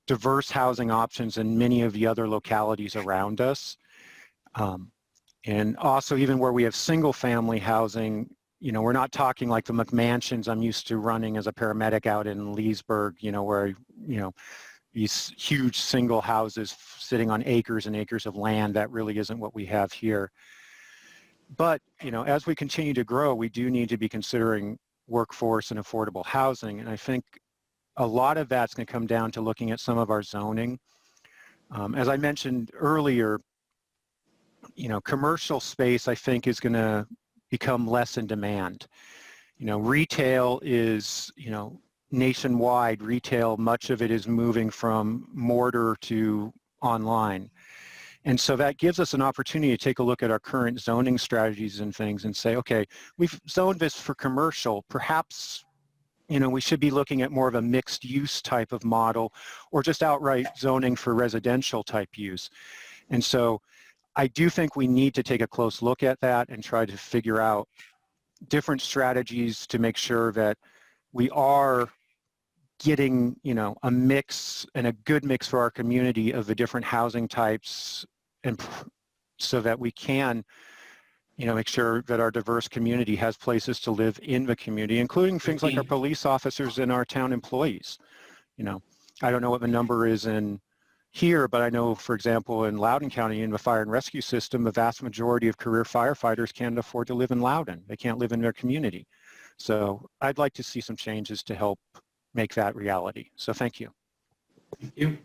diverse housing options in many of the other localities around us. And also, even where we have single family housing, we're not talking like the McMansions I'm used to running as a paramedic out in Leesburg, where, these huge single houses sitting on acres and acres of land. That really isn't what we have here. But, as we continue to grow, we do need to be considering workforce and affordable housing. And I think a lot of that's going to come down to looking at some of our zoning. As I mentioned earlier, commercial space, I think, is going to become less in demand. Retail is, nationwide retail, much of it is moving from mortar to online. And so that gives us an opportunity to take a look at our current zoning strategies and things and say, okay, we've zoned this for commercial, perhaps we should be looking at more of a mixed use type of model, or just outright zoning for residential type use. And so I do think we need to take a close look at that and try to figure out different strategies to make sure that we are getting, a mix and a good mix for our community of the different housing types, and so that we can make sure that our diverse community has places to live in the community, including things like our police officers and our town employees. I don't know what the number is in here, but I know, for example, in Loudoun County, in the fire and rescue system, the vast majority of career firefighters can't afford to live in Loudoun. They can't live in their community. So I'd like to see some changes to help make that reality. So thank you. Thank you.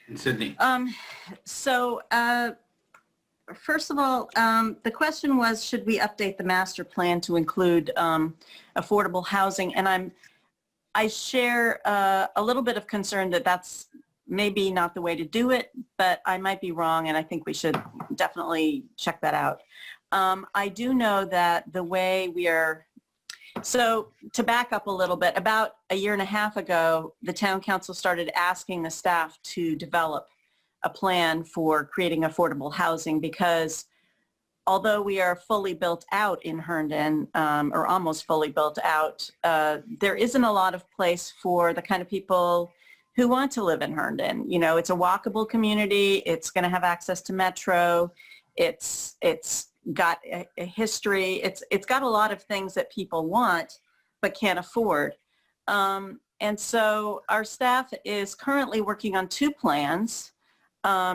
And Sydney. First of all, the question was, should we update the master plan to include affordable housing? And I share a little bit of concern that that's maybe not the way to do it, but I might be wrong, and I think we should definitely check that out. I do know that the way we are, so to back up a little bit, about a year and a half ago, the town council started asking the staff to develop a plan for creating affordable housing, because although we are fully built out in Herndon, or almost fully built out, there isn't a lot of place for the kind of people who want to live in Herndon. It's a walkable community. It's going to have access to Metro. It's got a history. It's got a lot of things that people want but can't afford. And so our staff is currently working on 2 plans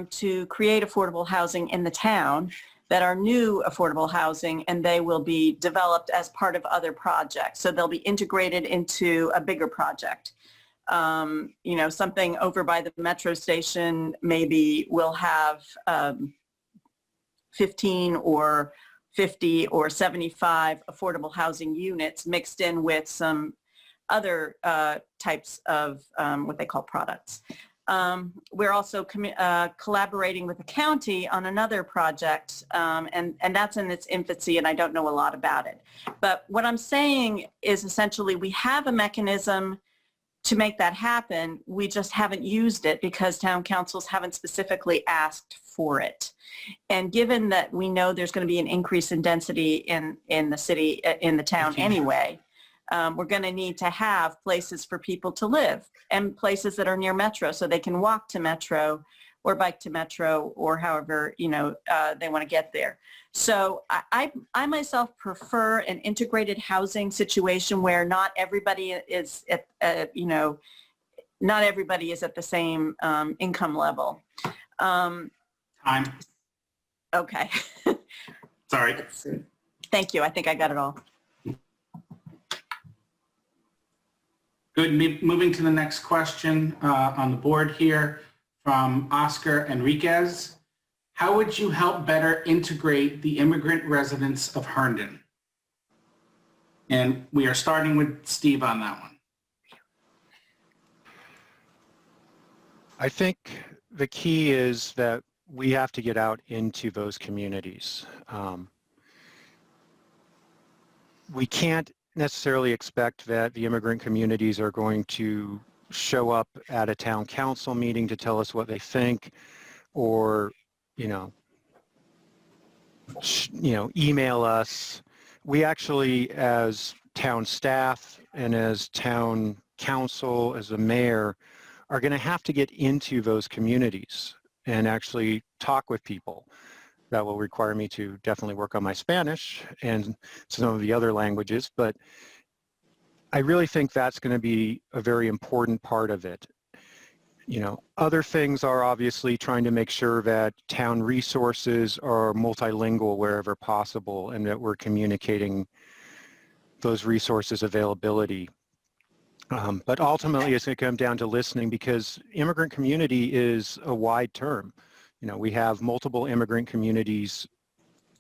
to create affordable housing in the town that are new affordable housing, and they will be developed as part of other projects. So they'll be integrated into a bigger project. Something over by the metro station maybe will have 15 or 50 or 75 affordable housing units mixed in with some other types of what they call products. We're also collaborating with the county on another project, and that's in its infancy, and I don't know a lot about it. But what I'm saying is essentially we have a mechanism to make that happen. We just haven't used it because town councils haven't specifically asked for it. And given that we know there's going to be an increase in density in the city, in the town anyway, we're going to need to have places for people to live and places that are near Metro so they can walk to Metro or bike to Metro or however, they want to get there. So I myself prefer an integrated housing situation where not everybody is at, not everybody is at the same income level. Time. Okay. Sorry. Thank you. I think I got it all. Good. Moving to the next question on the board here from Oscar Enriquez. How would you help better integrate the immigrant residents of Herndon? And we are starting with Steve on that one. I think the key is that we have to get out into those communities. We can't necessarily expect that the immigrant communities are going to show up at a town council meeting to tell us what they think, or email us. We actually, as town staff and as town council, as a mayor, are going to have to get into those communities and actually talk with people. That will require me to definitely work on my Spanish and some of the other languages, but I really think that's going to be a very important part of it. Other things are obviously trying to make sure that town resources are multilingual wherever possible and that we're communicating those resources availability. But ultimately, it's going to come down to listening, because immigrant community is a wide term. We have multiple immigrant communities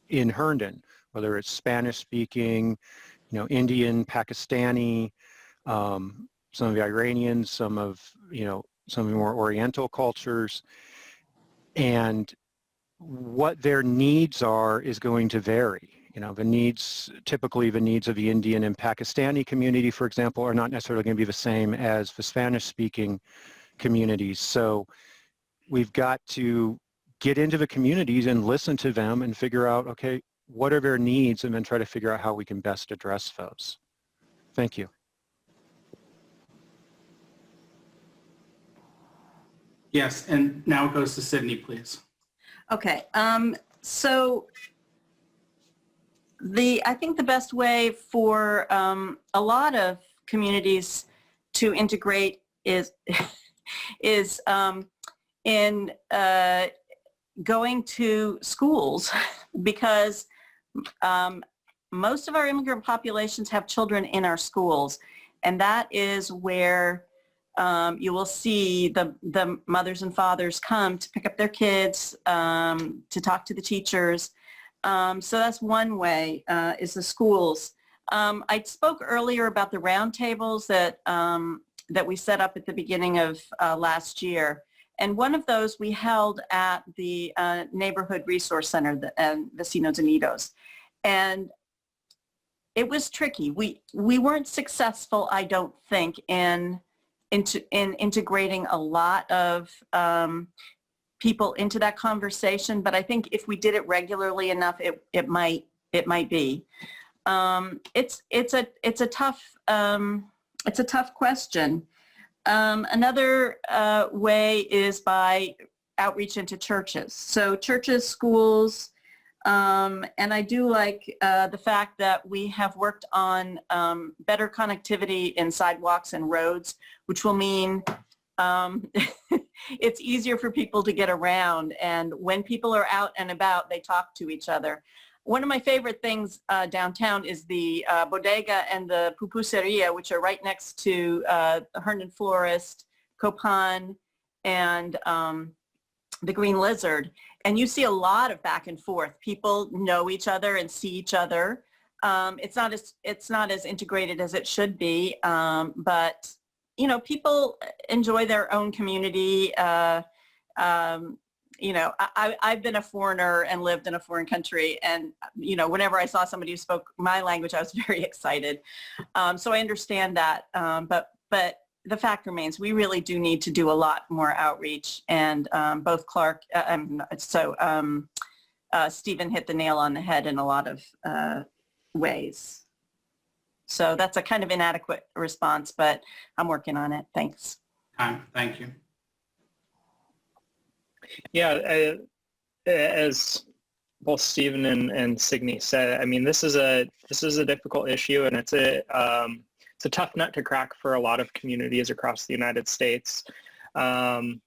in Herndon, whether it's Spanish speaking, Indian, Pakistani, some of the Iranians, some of the more Oriental cultures, and what their needs are is going to vary. Typically the needs of the Indian and Pakistani community, for example, are not necessarily going to be the same as the Spanish-speaking communities. So we've got to get into the communities and listen to them and figure out, okay, what are their needs, and then try to figure out how we can best address those. Thank you. Yes, and now it goes to Sydney, please. Okay. So I think the best way for a lot of communities to integrate is in going to schools, because most of our immigrant populations have children in our schools, and that is where you will see the mothers and fathers come to pick up their kids, to talk to the teachers. So that's one way, is the schools. I spoke earlier about the roundtables that we set up at the beginning of last year. And one of those we held at the Neighborhood Resource Center, the Vecinos Unidos. And it was tricky. We weren't successful, I don't think, in integrating a lot of people into that conversation. But I think if we did it regularly enough, it might be. It's a tough question. Another way is by outreach into churches. So churches, schools, and I do like the fact that we have worked on better connectivity in sidewalks and roads, which will mean it's easier for people to get around. And when people are out and about, they talk to each other. One of my favorite things downtown is the bodega and the pupuseria, which are right next to Herndon Florist, Copan, and the Green Lizard. And you see a lot of back and forth. People know each other and see each other. It's not as integrated as it should be, but you know, people enjoy their own community. You know, I've been a foreigner and lived in a foreign country, and, you know, whenever I saw somebody who spoke my language, I was very excited. So I understand that, but the fact remains, we really do need to do a lot more outreach, and both Clark, Steven hit the nail on the head in a lot of ways. So that's a kind of inadequate response, but I'm working on it. Thanks. Thank you. Yeah, as both Steven and Signe said, I mean, this is a difficult issue, and it's a tough nut to crack for a lot of communities across the United States. You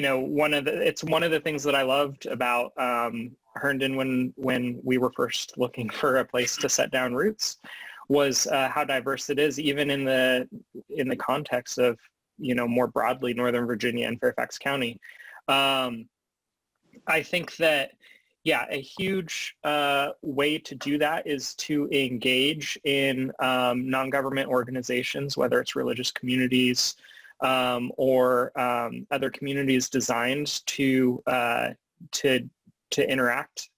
know, it's one of the things that I loved about Herndon when we were first looking for a place to set down roots was how diverse it is, even in the context of, you know, more broadly Northern Virginia and Fairfax County. I think that, yeah, a huge way to do that is to engage in non-government organizations, whether it's religious communities or other communities designed to interact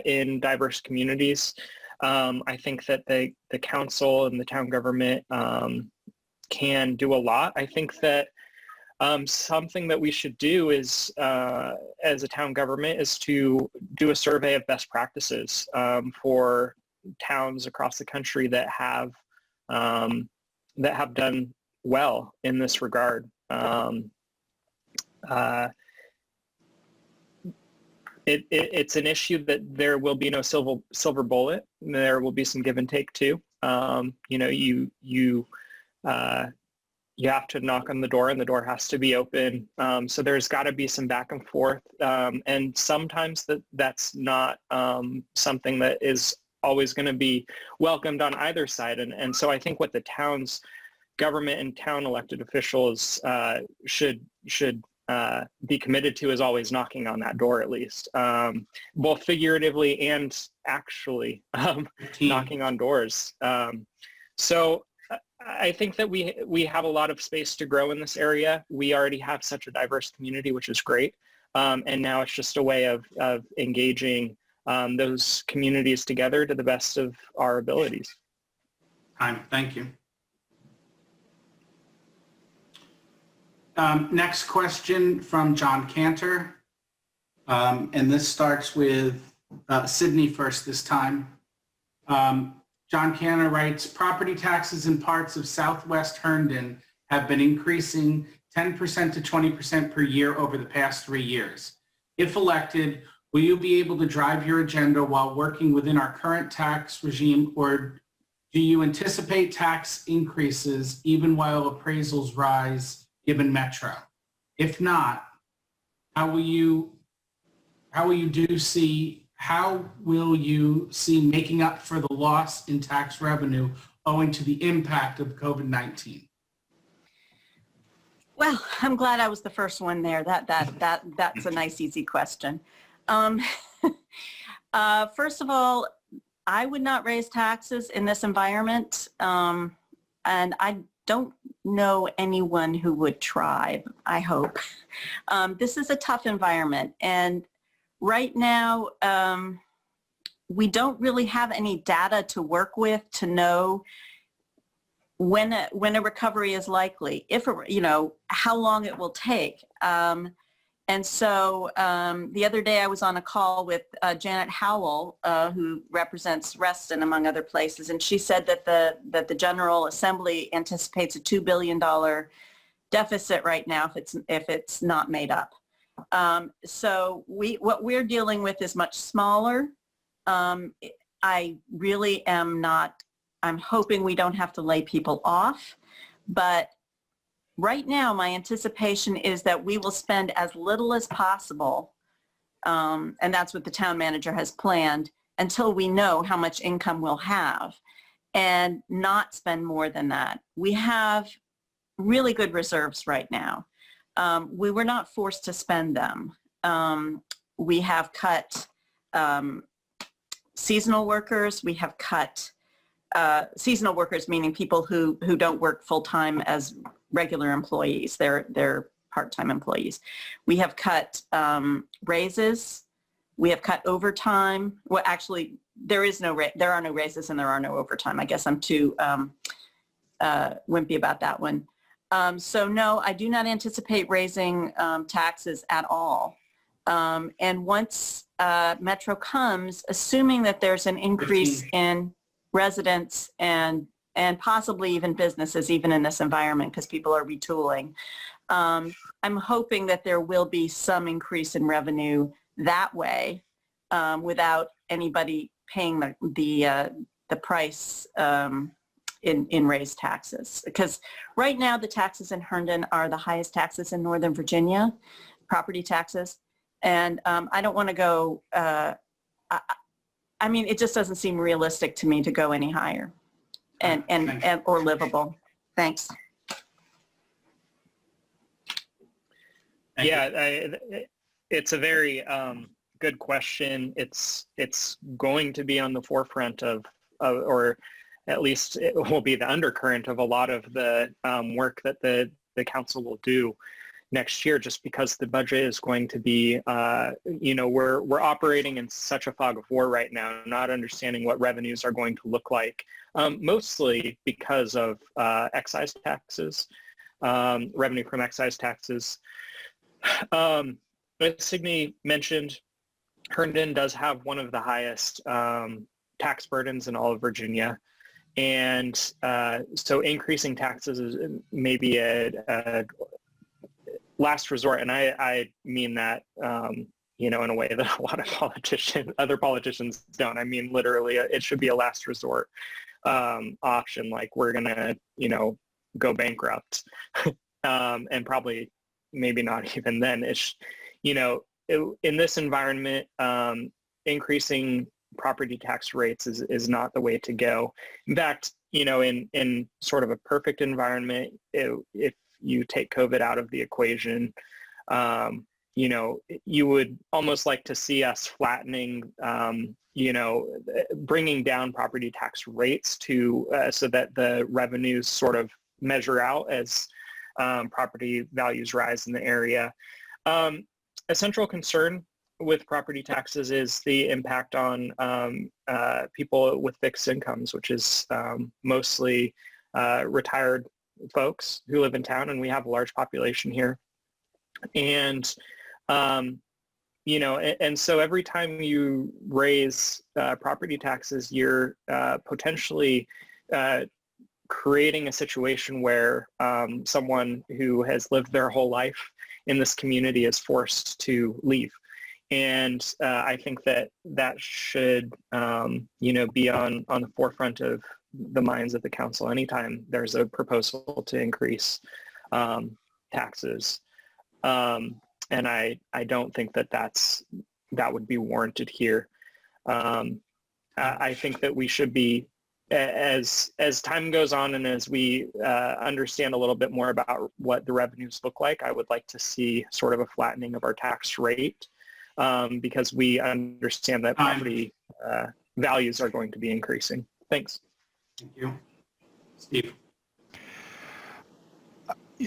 in diverse communities. I think that the council and the town government can do a lot. I think that something that we should do is, as a town government, is to do a survey of best practices for towns across the country that have done well in this regard. It's an issue that there will be no silver bullet. There will be some give and take too. You know, you have to knock on the door, and the door has to be open. So there's got to be some back and forth, and sometimes that's not something that is always going to be welcomed on either side. And so I think what the town's government and town elected officials should be committed to is always knocking on that door, at least, both figuratively and actually knocking on doors. So I think that we have a lot of space to grow in this area. We already have such a diverse community, which is great. And now it's just a way of engaging those communities together to the best of our abilities. Thank you. Next question from John Cantor. And this starts with Signe first this time. John Cantor writes, property taxes in parts of Southwest Herndon have been increasing 10% to 20% per year over the past 3 years. If elected, will you be able to drive your agenda while working within our current tax regime, or do you anticipate tax increases even while appraisals rise given Metro? If not, how will you see making up for the loss in tax revenue owing to the impact of COVID-19? Well, I'm glad I was the first one there. That's a nice, easy question. First of all, I would not raise taxes in this environment, and I don't know anyone who would try, I hope. This is a tough environment, and right now, we don't really have any data to work with to know when a recovery is likely, how long it will take. And so the other day I was on a call with Janet Howell, who represents Reston, among other places, and she said that the General Assembly anticipates a $2 billion deficit right now if it's not made up. So what we're dealing with is much smaller. I really am not, I'm hoping we don't have to lay people off, but right now my anticipation is that we will spend as little as possible, and that's what the town manager has planned, until we know how much income we'll have, and not spend more than that. We have really good reserves right now. We were not forced to spend them. We have cut seasonal workers. We have cut seasonal workers, meaning people who don't work full-time as regular employees. They're part-time employees. We have cut raises. We have cut overtime. Well, actually, there are no raises and there are no overtime. I guess I'm too wimpy about that one. So no, I do not anticipate raising taxes at all. And once Metro comes, assuming that there's an increase in residents and possibly even businesses, even in this environment, because people are retooling, I'm hoping that there will be some increase in revenue that way without anybody paying the price in raised taxes. Because right now the taxes in Herndon are the highest taxes in Northern Virginia, property taxes. And I don't want to go, I mean, it just doesn't seem realistic to me to go any higher and or livable. Thanks. Yeah, it's a very good question. It's going to be on the forefront of, or at least it will be the undercurrent of a lot of the work that the council will do next year, just because the budget is going to be, we're operating in such a fog of war right now, not understanding what revenues are going to look like, mostly because of excise taxes, revenue from excise taxes. As Signe mentioned, Herndon does have one of the highest tax burdens in all of Virginia. And so increasing taxes is maybe a last resort. And I mean that, in a way that a lot of other politicians don't. I mean, literally, it should be a last resort option. Like, we're going to, go bankrupt. And probably maybe not even then. It's, in this environment, increasing property tax rates is not the way to go. In fact, in sort of a perfect environment, if you take COVID out of the equation, you would almost like to see us flattening, bringing down property tax rates to so that the revenues sort of measure out as property values rise in the area. A central concern with property taxes is the impact on people with fixed incomes, which is mostly retired folks who live in town, and we have a large population here. And and so every time you raise property taxes, you're potentially creating a situation where someone who has lived their whole life in this community is forced to leave. And I think that should, be on the forefront of the minds of the council anytime there's a proposal to increase taxes. And I don't think that would be warranted here. I think that we should be, as time goes on and as we understand a little bit more about what the revenues look like, I would like to see sort of a flattening of our tax rate, because we understand that property values are going to be increasing. Thanks. Thank you. Steve.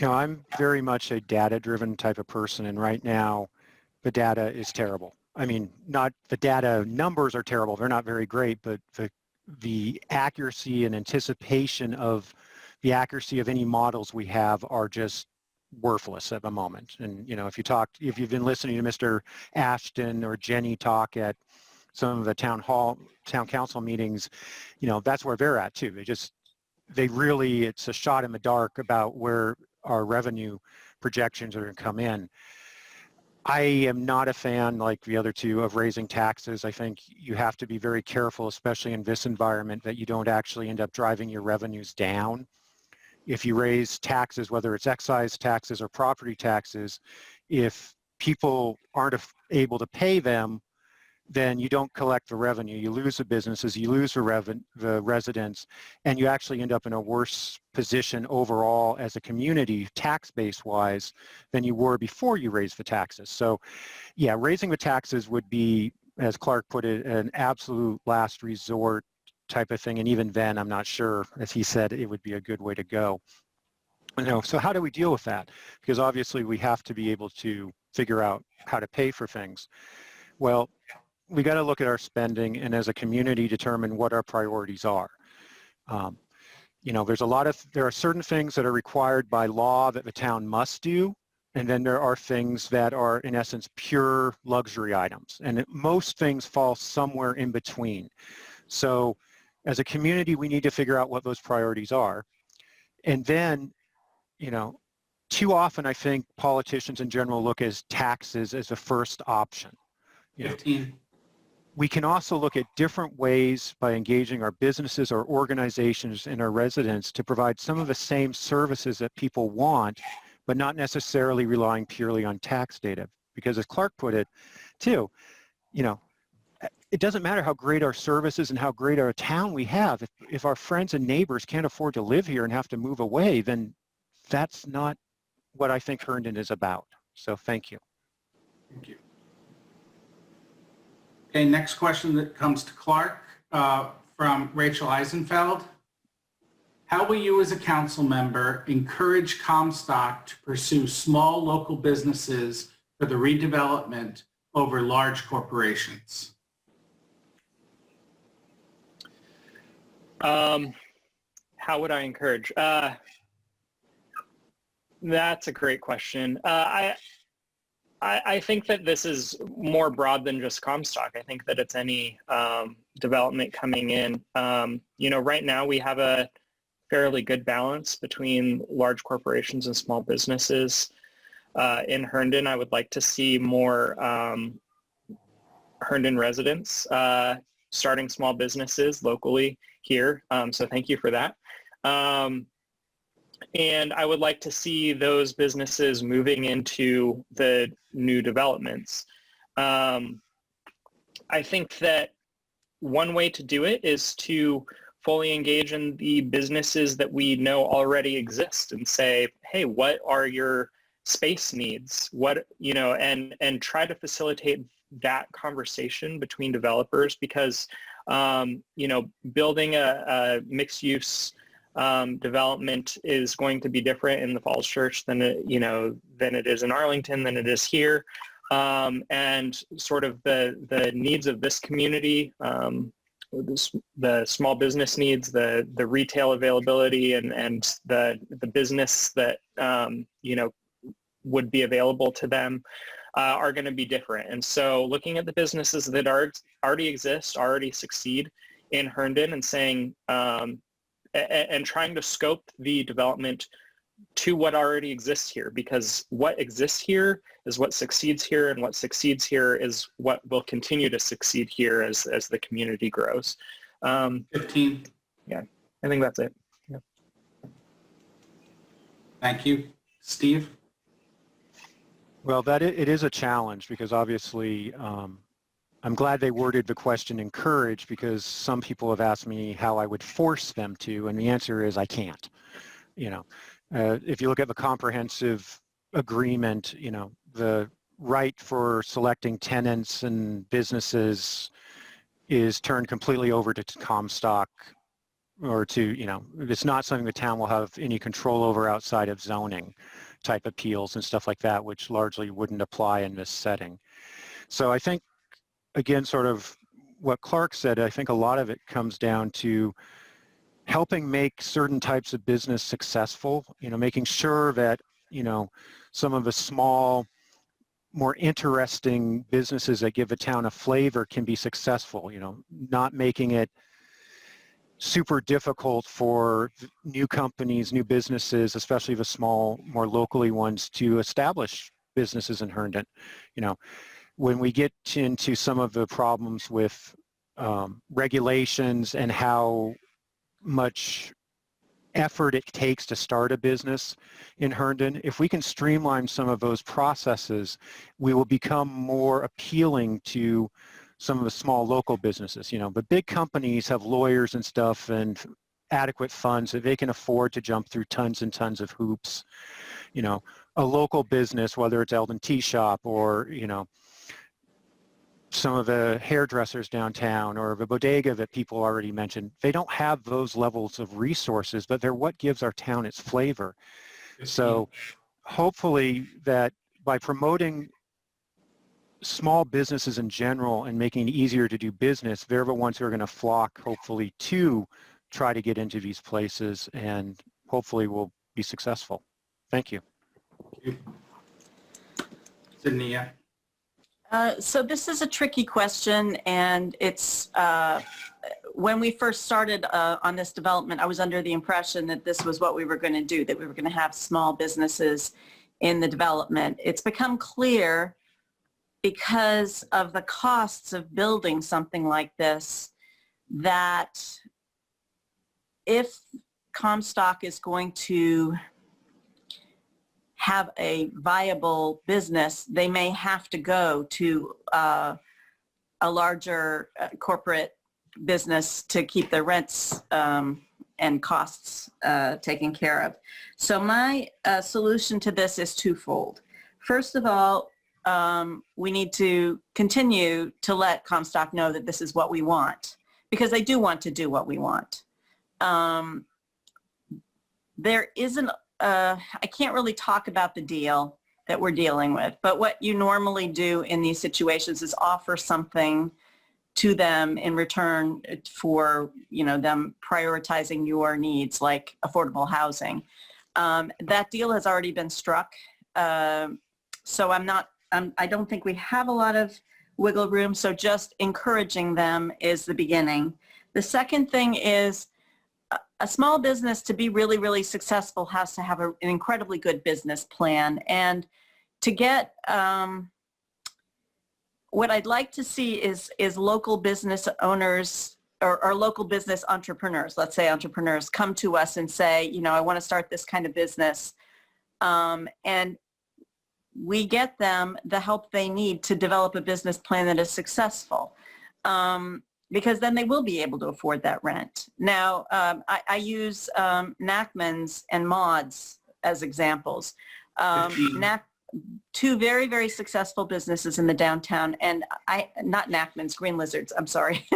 I'm very much a data-driven type of person, and right now the data is terrible. I mean, not the data numbers are terrible. They're not very great, but the accuracy and anticipation of the accuracy of any models we have are just worthless at the moment. And, if you've been listening to Mr. Ashton or Jenny talk at some of the town council meetings, that's where they're at too. It's a shot in the dark about where our revenue projections are going to come in. I am not a fan, like the other two, of raising taxes. I think you have to be very careful, especially in this environment, that you don't actually end up driving your revenues down. If you raise taxes, whether it's excise taxes or property taxes, if people aren't able to pay them, then you don't collect the revenue. You lose the businesses, you lose the residents, and you actually end up in a worse position overall as a community, tax base wise, than you were before you raised the taxes. So yeah, raising the taxes would be, as Clark put it, an absolute last resort type of thing. And even then, I'm not sure, as he said, it would be a good way to go. So how do we deal with that? Because obviously we have to be able to figure out how to pay for things. Well, we got to look at our spending and as a community determine what our priorities are. There are certain things that are required by law that the town must do. And then there are things that are, in essence, pure luxury items. And most things fall somewhere in between. So as a community, we need to figure out what those priorities are. And then, too often I think politicians in general look at taxes as the first option. 15. We can also look at different ways by engaging our businesses, our organizations, and our residents to provide some of the same services that people want, but not necessarily relying purely on tax data. Because as Clark put it too, it doesn't matter how great our services and how great our town we have. If our friends and neighbors can't afford to live here and have to move away, then that's not what I think Herndon is about. So thank you. Thank you. Okay, next question that comes to Clark from Rachel Eisenfeld. How will you as a council member encourage Comstock to pursue small local businesses for the redevelopment over large corporations? How would I encourage? That's a great question. I think that this is more broad than just Comstock. I think that it's any development coming in. Right now we have a fairly good balance between large corporations and small businesses. In Herndon, I would like to see more Herndon residents starting small businesses locally here. So thank you for that. And I would like to see those businesses moving into the new developments. I think that one way to do it is to fully engage in the businesses that we know already exist and say, hey, what are your space needs? And try to facilitate that conversation between developers because, building a mixed use development is going to be different in the Falls Church than it is in Arlington, than it is here. And sort of the needs of this community, the small business needs, the retail availability and the business that, would be available to them are going to be different. And so looking at the businesses that already exist, already succeed in Herndon and saying, and trying to scope the development to what already exists here, because what exists here is what succeeds here, and what succeeds here is what will continue to succeed here as the community grows. 15. Yeah, I think that's it. Yeah. Thank you. Steve? Well, it is a challenge because obviously I'm glad they worded the question encourage, because some people have asked me how I would force them to, and the answer is I can't. If you look at the comprehensive agreement, the right for selecting tenants and businesses is turned completely over to Comstock, or to, it's not something the town will have any control over outside of zoning type appeals and stuff like that, which largely wouldn't apply in this setting. So I think, again, sort of what Clark said, I think a lot of it comes down to helping make certain types of business successful, making sure that, some of the small, more interesting businesses that give a town a flavor can be successful, not making it super difficult for new companies, new businesses, especially the small, more locally ones, to establish businesses in Herndon. When we get into some of the problems with regulations and how much effort it takes to start a business in Herndon, if we can streamline some of those processes, we will become more appealing to some of the small local businesses. The big companies have lawyers and stuff and adequate funds that they can afford to jump through tons and tons of hoops. A local business, whether it's Eldon Tea Shop or, some of the hairdressers downtown or the bodega that people already mentioned. They don't have those levels of resources, but they're what gives our town its flavor. So hopefully that by promoting small businesses in general and making it easier to do business, they're the ones who are going to flock, hopefully, to try to get into these places, and hopefully we'll be successful. Thank you. Signe. So this is a tricky question, and it's when we first started on this development, I was under the impression that this was what we were going to do, that we were going to have small businesses in the development. It's become clear because of the costs of building something like this that if Comstock is going to have a viable business, they may have to go to a larger corporate business to keep their rents and costs taken care of. So my solution to this is twofold. First of all, we need to continue to let Comstock know that this is what we want, because they do want to do what we want. There isn't, I can't really talk about the deal that we're dealing with, but what you normally do in these situations is offer something to them in return for, you know, them prioritizing your needs, like affordable housing. That deal has already been struck. So I don't think we have a lot of wiggle room. So just encouraging them is the beginning. The second thing is a small business, to be really, really successful, has to have an incredibly good business plan. And to get, what I'd like to see is local business owners or local business entrepreneurs, let's say entrepreneurs, come to us and say, you know, I want to start this kind of business. And we get them the help they need to develop a business plan that is successful. Because then they will be able to afford that rent. Now, I use Nachman's and Maud's as examples. Two very, very successful businesses in the downtown, and not Nachman's, Green Lizards, I'm sorry.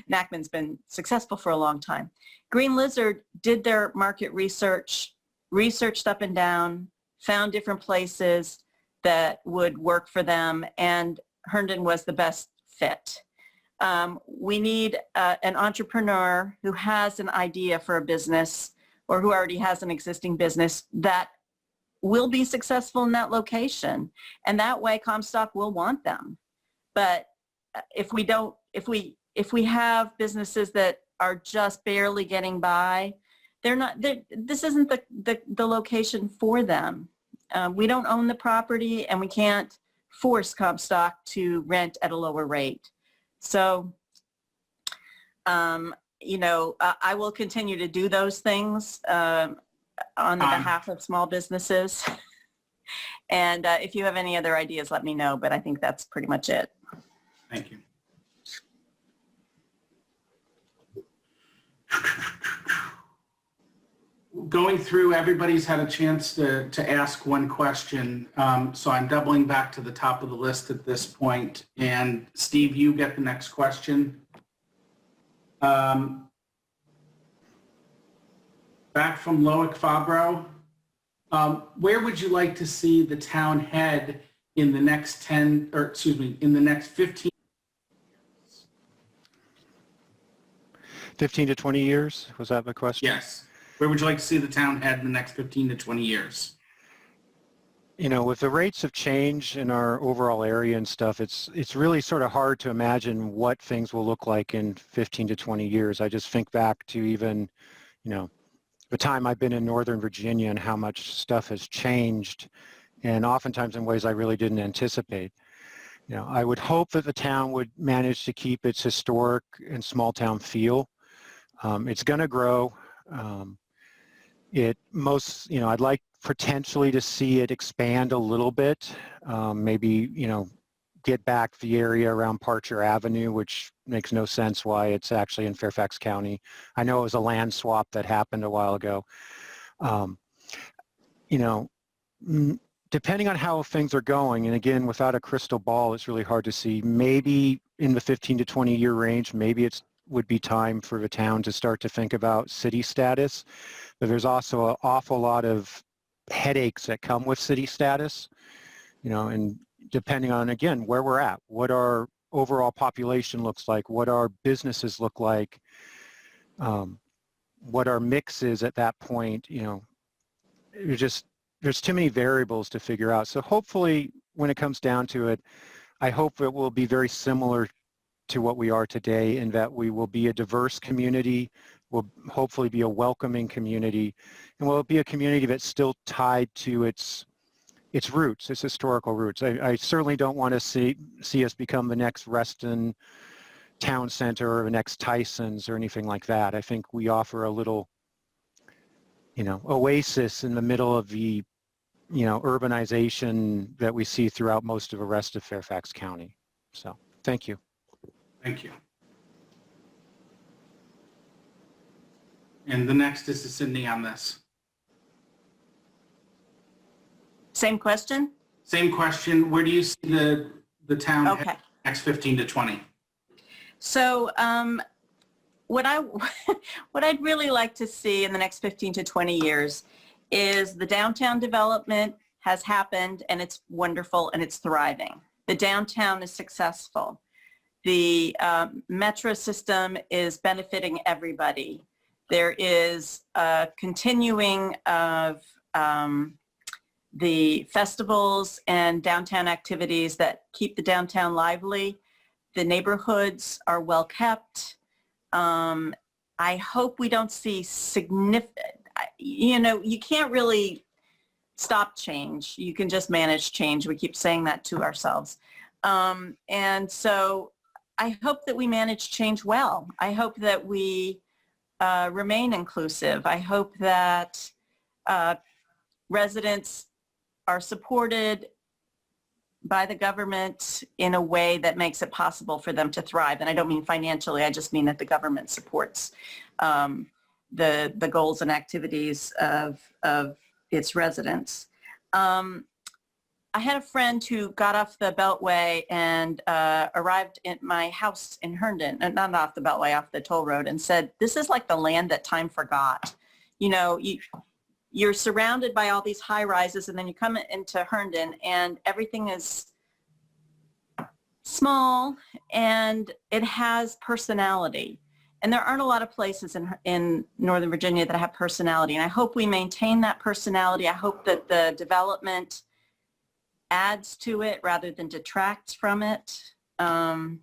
Nachman's been successful for a long time. Green Lizard did their market research, researched up and down, found different places that would work for them, and Herndon was the best fit. We need an entrepreneur who has an idea for a business or who already has an existing business that will be successful in that location. And that way Comstock will want them. But if we have businesses that are just barely getting by, this isn't the location for them. We don't own the property, and we can't force Comstock to rent at a lower rate. So, you know, I will continue to do those things on the behalf of small businesses. And if you have any other ideas, let me know, but I think that's pretty much it. Thank you. Going through, everybody's had a chance to ask one question. So I'm doubling back to the top of the list at this point. And Steve, you get the next question. Back from Loic Fabro. Where would you like to see the town head in the next in the next 15? 15 to 20 years? Was that the question? Yes. Where would you like to see the town head in the next 15 to 20 years? You know, with the rates of change in our overall area and stuff, it's really sort of hard to imagine what things will look like in 15 to 20 years. I just think back to even, you know, the time I've been in Northern Virginia and how much stuff has changed, and oftentimes in ways I really didn't anticipate. You know, I would hope that the town would manage to keep its historic and small town feel. It's going to grow. You know, I'd like potentially to see it expand a little bit, maybe, you know, get back the area around Parcher Avenue, which makes no sense why it's actually in Fairfax County. I know it was a land swap that happened a while ago. You know, depending on how things are going, and again, without a crystal ball, it's really hard to see. Maybe in the 15 to 20 year range, maybe it would be time for the town to start to think about city status. But there's also an awful lot of headaches that come with city status, and depending on, again, where we're at, what our overall population looks like, what our businesses look like, what our mix is at that point, there's too many variables to figure out. So hopefully when it comes down to it, I hope it will be very similar to what we are today, in that we will be a diverse community, will hopefully be a welcoming community, and will be a community that's still tied to its roots, its historical roots. I certainly don't want to see us become the next Reston Town Center or the next Tyson's or anything like that. I think we offer a little, oasis in the middle of the, urbanization that we see throughout most of the rest of Fairfax County. So, thank you. Thank you. And the next is to Signe on this. Same question? Same question. Where do you see the town Okay. next 15 to 20? So what I'd really like to see in the next 15 to 20 years is the downtown development has happened, and it's wonderful and it's thriving. The downtown is successful. The metro system is benefiting everybody. There is a continuing of the festivals and downtown activities that keep the downtown lively. The neighborhoods are well kept. I hope we don't see significant, you can't really stop change. You can just manage change. We keep saying that to ourselves. And so I hope that we manage change well. I hope that we remain inclusive. I hope that residents are supported by the government in a way that makes it possible for them to thrive. And I don't mean financially, I just mean that the government supports the goals and activities of its residents. I had a friend who got off the Beltway and arrived at my house in Herndon, not off the Beltway, off the toll road, and said, this is like the land that time forgot. You're surrounded by all these high rises, and then you come into Herndon and everything is small and it has personality. And there aren't a lot of places in Northern Virginia that have personality. And I hope we maintain that personality. I hope that the development adds to it rather than detracts from it. I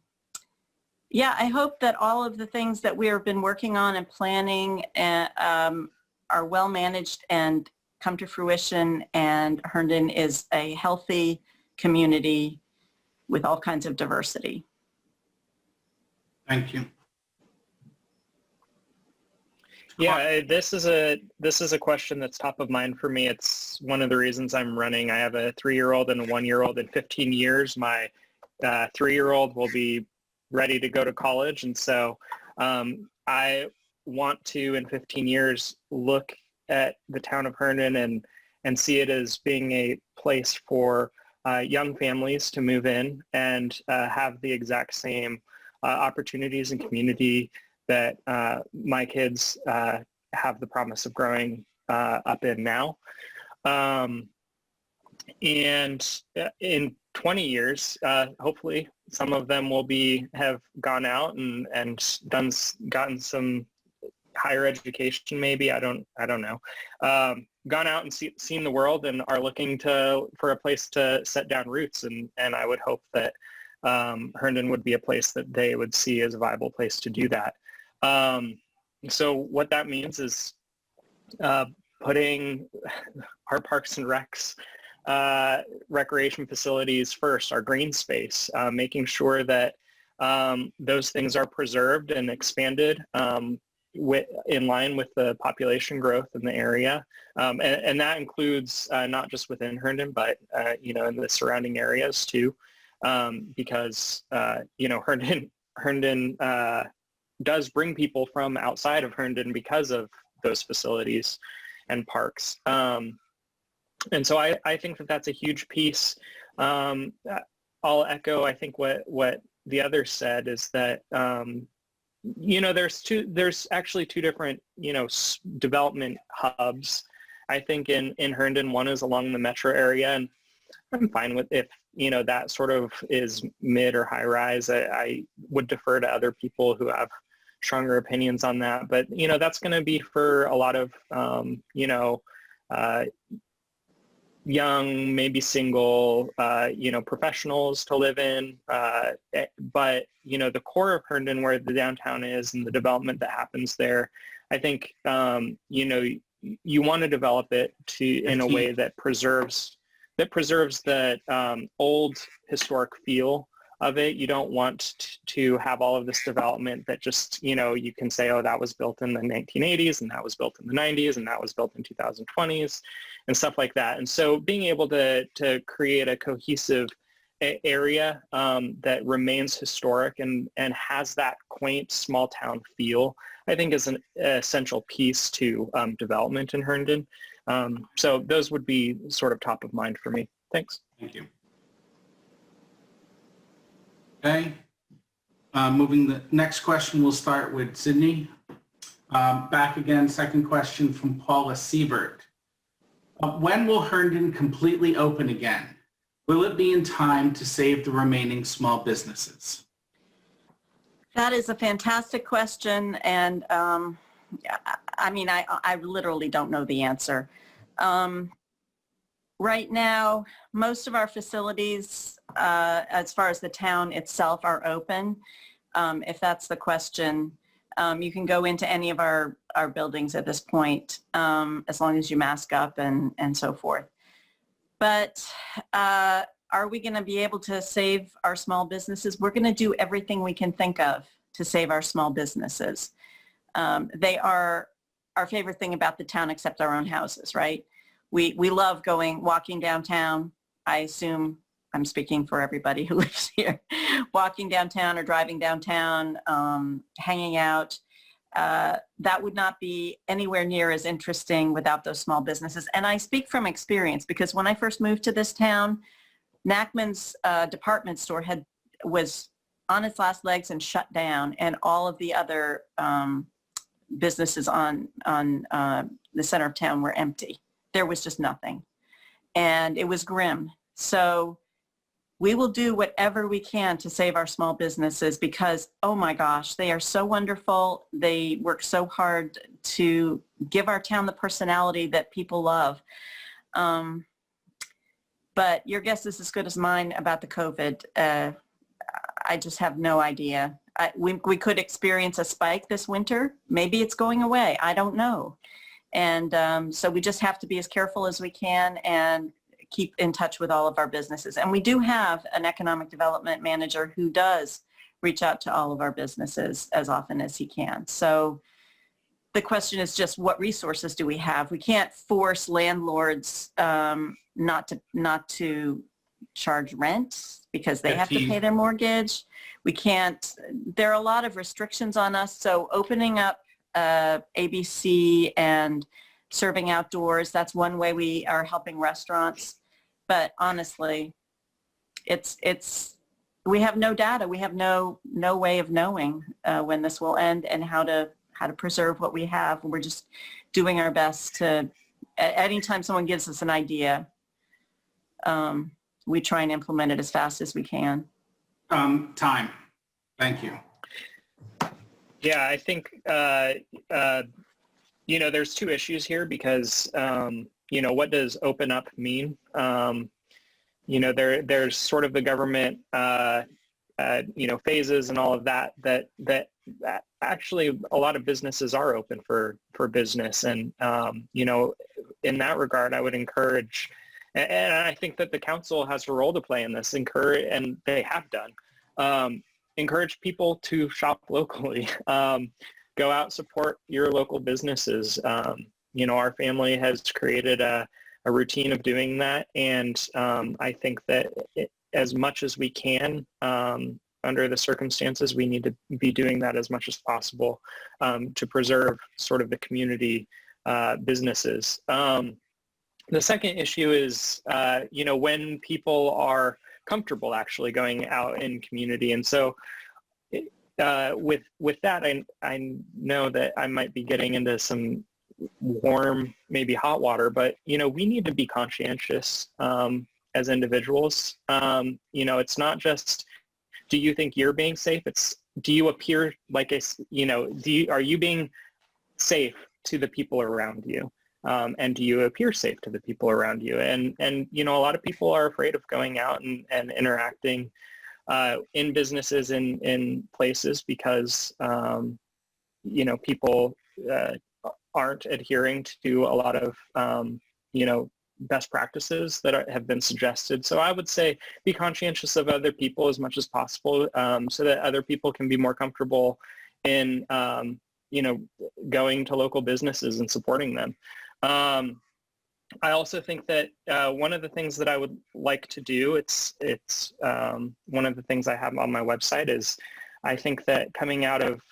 hope that all of the things that we have been working on and planning are well managed and come to fruition, and Herndon is a healthy community with all kinds of diversity. Thank you. Yeah, this is a question that's top of mind for me. It's one of the reasons I'm running. I have a 3-year-old and a 1-year-old. In 15 years, my 3-year-old will be ready to go to college, and so I want to, in 15 years, look at the town of Herndon and see it as being a place for young families to move in and have the exact same opportunities and community that my kids have the promise of growing up in now. And in 20 years, hopefully some of them will have gone out and gotten some higher education, maybe, I don't know, gone out and seen the world and are looking for a place to set down roots. And I would hope that Herndon would be a place that they would see as a viable place to do that. So what that means is putting our parks and recs, recreation facilities first, our green space, making sure that those things are preserved and expanded in line with the population growth in the area. And that includes not just within Herndon, but in the surrounding areas too, because Herndon does bring people from outside of Herndon because of those facilities and parks. And so I think that that's a huge piece. I'll echo, I think, what the others said is that, there's actually two different, development hubs. I think in Herndon, one is along the metro area, and I'm fine with if, that sort of is mid or high rise. I would defer to other people who have stronger opinions on that. But, that's going to be for a lot of, young, maybe single, professionals to live in. But, the core of Herndon, where the downtown is and the development that happens there, I think, you want to develop it in a way that preserves the old historic feel of it. You don't want to have all of this development that just, you can say, oh, that was built in the 1980s and that was built in the 90s and that was built in 2020s and stuff like that. And so being able to create a cohesive area that remains historic and has that quaint small town feel, I think is an essential piece to development in Herndon. So those would be sort of top of mind for me. Thanks. Thank you. Okay. Moving the next question, we'll start with Signe. Back again, second question from Paula Siebert. When will Herndon completely open again? Will it be in time to save the remaining small businesses? That is a fantastic question, and I literally don't know the answer. Right now, most of our facilities, as far as the town itself, are open. If that's the question, you can go into any of our buildings at this point, as long as you mask up and so forth. But are we going to be able to save our small businesses? We're going to do everything we can think of to save our small businesses. They are our favorite thing about the town, except our own houses, right? We love walking downtown. I assume I'm speaking for everybody who lives here. Walking downtown or driving downtown, hanging out. That would not be anywhere near as interesting without those small businesses. And I speak from experience because when I first moved to this town, Nachman's department store was on its last legs and shut down, and all of the other businesses on the center of town were empty. There was just nothing. And it was grim. So we will do whatever we can to save our small businesses because, oh my gosh, they are so wonderful. They work so hard to give our town the personality that people love. But your guess is as good as mine about the COVID. I just have no idea. We could experience a spike this winter. Maybe it's going away. I don't know. And so we just have to be as careful as we can and keep in touch with all of our businesses. And we do have an economic development manager who does reach out to all of our businesses as often as he can. So the question is just what resources do we have? We can't force landlords not to charge rent because they have to pay their mortgage. We can't, there are a lot of restrictions on us. So opening up ABC and serving outdoors, that's one way we are helping restaurants. But honestly, we have no data. We have no way of knowing when this will end and how to preserve what we have. We're just doing our best to, anytime someone gives us an idea, we try and implement it as fast as we can. Time. Thank you. Yeah, I think, there's two issues here because, what does open up mean? There's sort of the government, phases and all of that actually a lot of businesses are open for business. And, in that regard, I would encourage, and I think that the council has a role to play in this, and they have done, encourage people to shop locally, go out, support your local businesses. Our family has created a routine of doing that. And I think that as much as we can, under the circumstances, we need to be doing that as much as possible to preserve sort of the community businesses. The second issue is, when people are comfortable actually going out in community. And so with that, I know that I might be getting into some warm, maybe hot water, but, we need to be conscientious as individuals. It's not just, do you think you're being safe? It's, do you appear like are you being safe to the people around you? And do you appear safe to the people around you? And a lot of people are afraid of going out and interacting in businesses in places because, people aren't adhering to a lot of, best practices that have been suggested. So I would say be conscientious of other people as much as possible so that other people can be more comfortable in, going to local businesses and supporting them. I also think that one of the things that I would like to do, it's one of the things I have on my website is I think that coming out of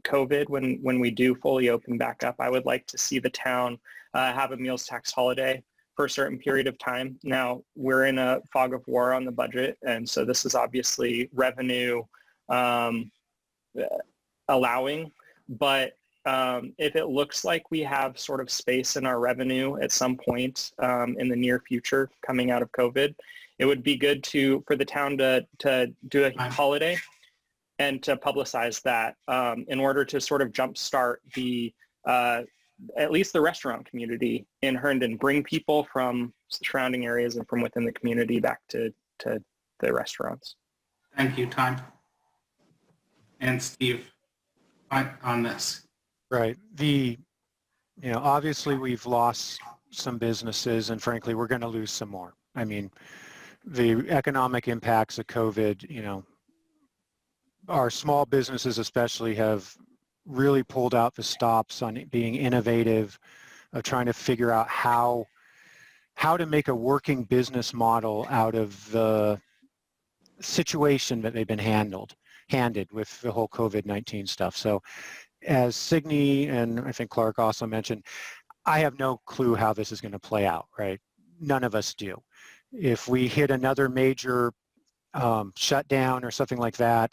COVID, when we do fully open back up, I would like to see the town have a meals tax holiday for a certain period of time. Now, we're in a fog of war on the budget, and so this is obviously revenue allowing, but if it looks like we have sort of space in our revenue at some point in the near future coming out of COVID, it would be good for the town to do a holiday and to publicize that in order to sort of jumpstart the at least the restaurant community in Herndon, bring people from surrounding areas and from within the community back to the restaurants. Thank you, Time. And Steve, on this. Right. Obviously we've lost some businesses and frankly, we're going to lose some more. I mean, the economic impacts of COVID, our small businesses especially have really pulled out the stops on being innovative, of trying to figure out how to make a working business model out of the situation that they've been handed with the whole COVID-19 stuff. So as Signe and I think Clark also mentioned, I have no clue how this is going to play out, right? None of us do. If we hit another major shutdown or something like that,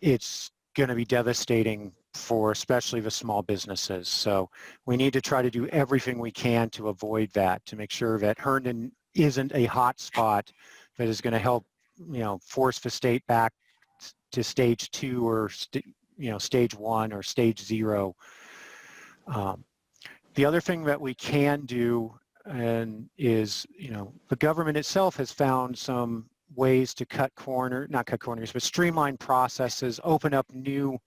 it's going to be devastating for especially the small businesses. So we need to try to do everything we can to avoid that, to make sure that Herndon isn't a hot spot that is going to help, force the state back to stage 2 or stage 1 or stage 0. The other thing that we can do is, the government itself has found some ways to not cut corners, but streamline processes, open up new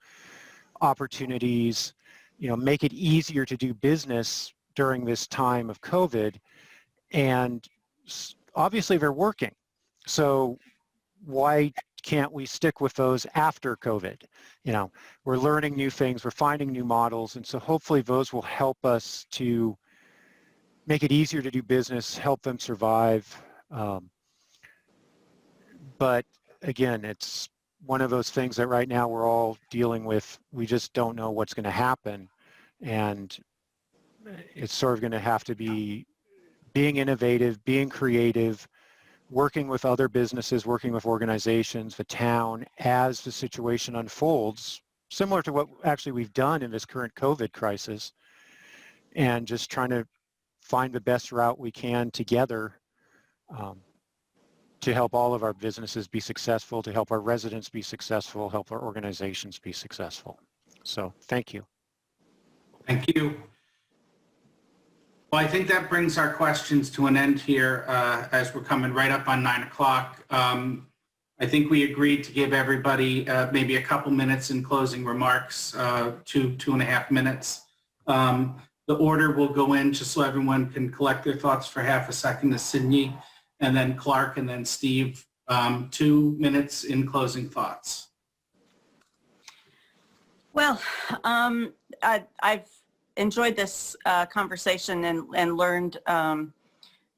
opportunities, make it easier to do business during this time of COVID. And obviously they're working. So why can't we stick with those after COVID? We're learning new things, we're finding new models, and so hopefully those will help us to make it easier to do business, help them survive. But again, it's one of those things that right now we're all dealing with. We just don't know what's going to happen. And it's sort of going to have to be being innovative, being creative, working with other businesses, working with organizations, the town, as the situation unfolds, similar to what actually we've done in this current COVID crisis, and just trying to find the best route we can together to help all of our businesses be successful, to help our residents be successful, help our organizations be successful. So thank you. Thank you. Well, I think that brings our questions to an end here as we're coming right up on 9 o'clock. I think we agreed to give everybody maybe a couple minutes in closing remarks, 2.5 minutes. The order will go in just so everyone can collect their thoughts for half a second to Signe, and then Clark, and then Steve, 2 minutes in closing thoughts. Well, I've enjoyed this conversation and learned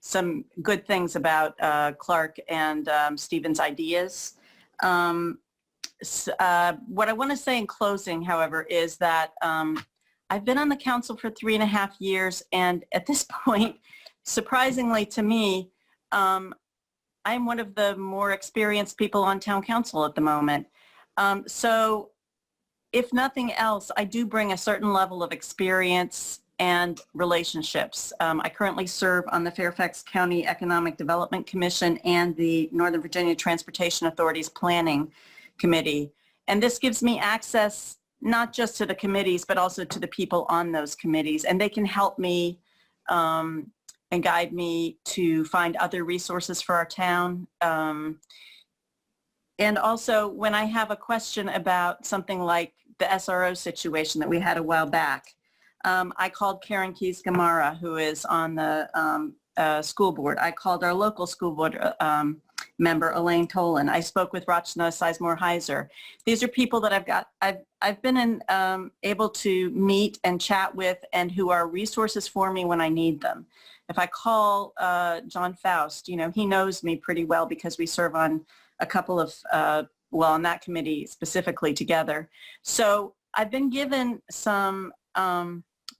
some good things about Clark and Steven's ideas. What I want to say in closing, however, is that I've been on the council for 3.5 years, and at this point, surprisingly to me, I'm one of the more experienced people on town council at the moment. So if nothing else, I do bring a certain level of experience and relationships. I currently serve on the Fairfax County Economic Development Commission and the Northern Virginia Transportation Authority's Planning Committee. And this gives me access not just to the committees, but also to the people on those committees. And they can help me and guide me to find other resources for our town. And also, when I have a question about something like the SRO situation that we had a while back, I called Karen Keys-Gamara, who is on the school board. I called our local school board member, Elaine Tolan. I spoke with Rachna Sizemore-Heiser. These are people that I've been able to meet and chat with, and who are resources for me when I need them. If I call John Faust, he knows me pretty well because we serve on a couple of, on that committee specifically together. So I've been given some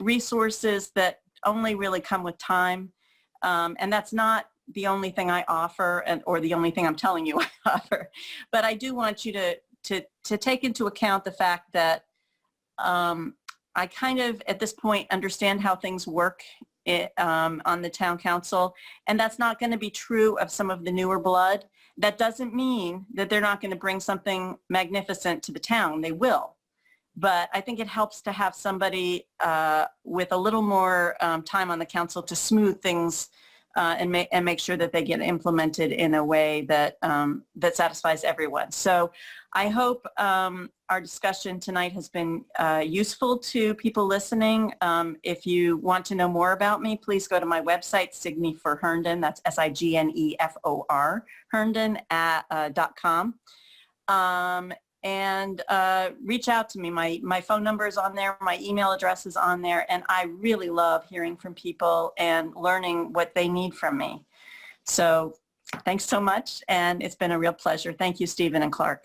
resources that only really come with time. And that's not the only thing I offer, or the only thing I'm telling you I offer. But I do want you to take into account the fact that I kind of, at this point, understand how things work on the town council. And that's not going to be true of some of the newer blood. That doesn't mean that they're not going to bring something magnificent to the town. They will. But I think it helps to have somebody with a little more time on the council to smooth things and make sure that they get implemented in a way that that satisfies everyone. So I hope our discussion tonight has been useful to people listening. If you want to know more about me, please go to my website, Signe for Herndon. That's SIGNEFOR, Herndon.com. And reach out to me. My phone number is on there. My email address is on there. And I really love hearing from people and learning what they need from me. So thanks so much. And it's been a real pleasure. Thank you, Steven and Clark.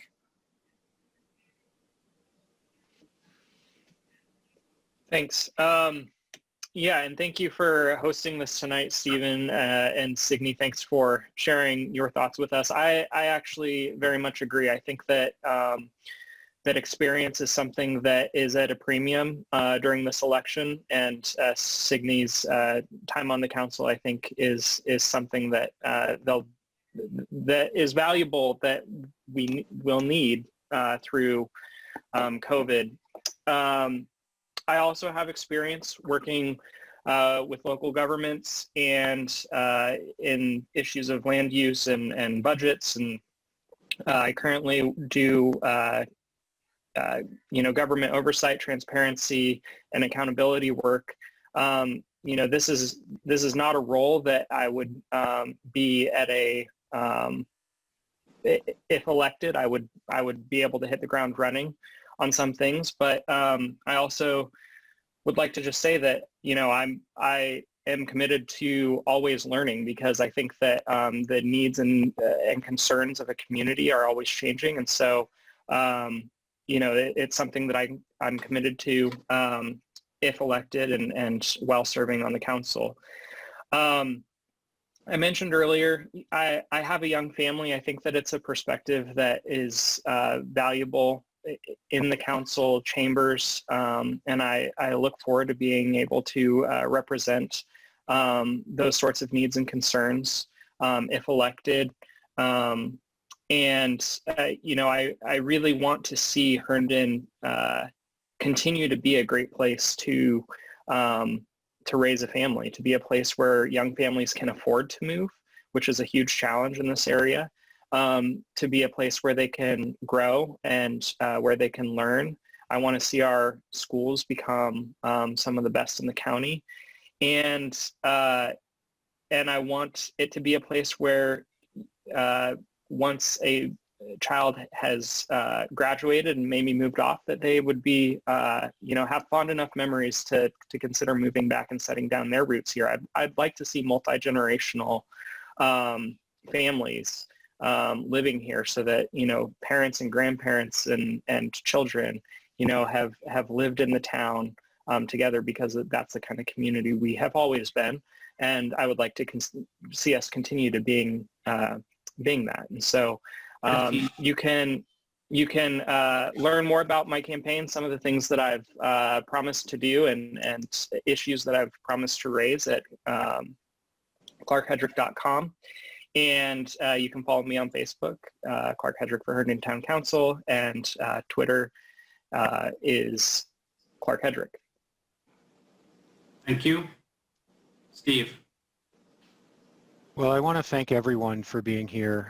Thanks. Yeah, and thank you for hosting this tonight, Steven, and Signe, thanks for sharing your thoughts with us. I actually very much agree. I think that that experience is something that is at a premium during this election, and Signe's time on the council, I think, is something that that is valuable, that we will need through COVID. I also have experience working with local governments and in issues of land use and budgets, and I currently do government oversight, transparency, and accountability work. This is not a role that I would be at a if elected, I would be able to hit the ground running on some things, but I also would like to just say that I am committed to always learning, because I think that the needs and concerns of a community are always changing, and so it's something that I'm committed to if elected and while serving on the council. I mentioned earlier, I have a young family. I think that it's a perspective that is valuable in the council chambers, and I look forward to being able to represent those sorts of needs and concerns if elected. I really want to see Herndon continue to be a great place to raise a family, to be a place where young families can afford to move, which is a huge challenge in this area. To be a place where they can grow and where they can learn. I want to see our schools become some of the best in the county, and I want it to be a place where once a child has graduated and maybe moved off, that they would be have fond enough memories to consider moving back and setting down their roots here. I'd like to see multi-generational families living here, so that parents and grandparents and children have lived in the town together, because that's the kind of community we have always been. And I would like to see us continue to being that. And so you can learn more about my campaign, some of the things that I've promised to do, and issues that I've promised to raise at clarkhedrick.com. And you can follow me on Facebook, Clark Hedrick for Herndon Town Council, and Twitter is Clark Hedrick. Thank you. Steve. Well, I want to thank everyone for being here.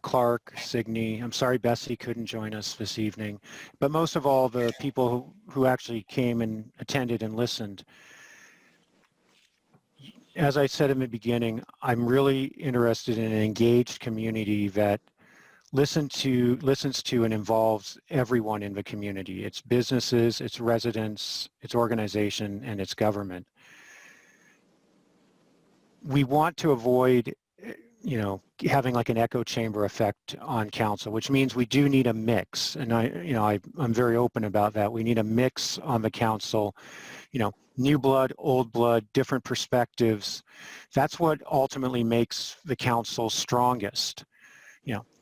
Clark, Signe, I'm sorry Bessie couldn't join us this evening, but most of all, the people who actually came and attended and listened. As I said in the beginning, I'm really interested in an engaged community that listens to and involves everyone in the community, its businesses, its residents, its organization, and its government. We want to avoid, having like an echo chamber effect on council, which means we do need a mix. And I'm very open about that. We need a mix on the council, new blood, old blood, different perspectives. That's what ultimately makes the council strongest.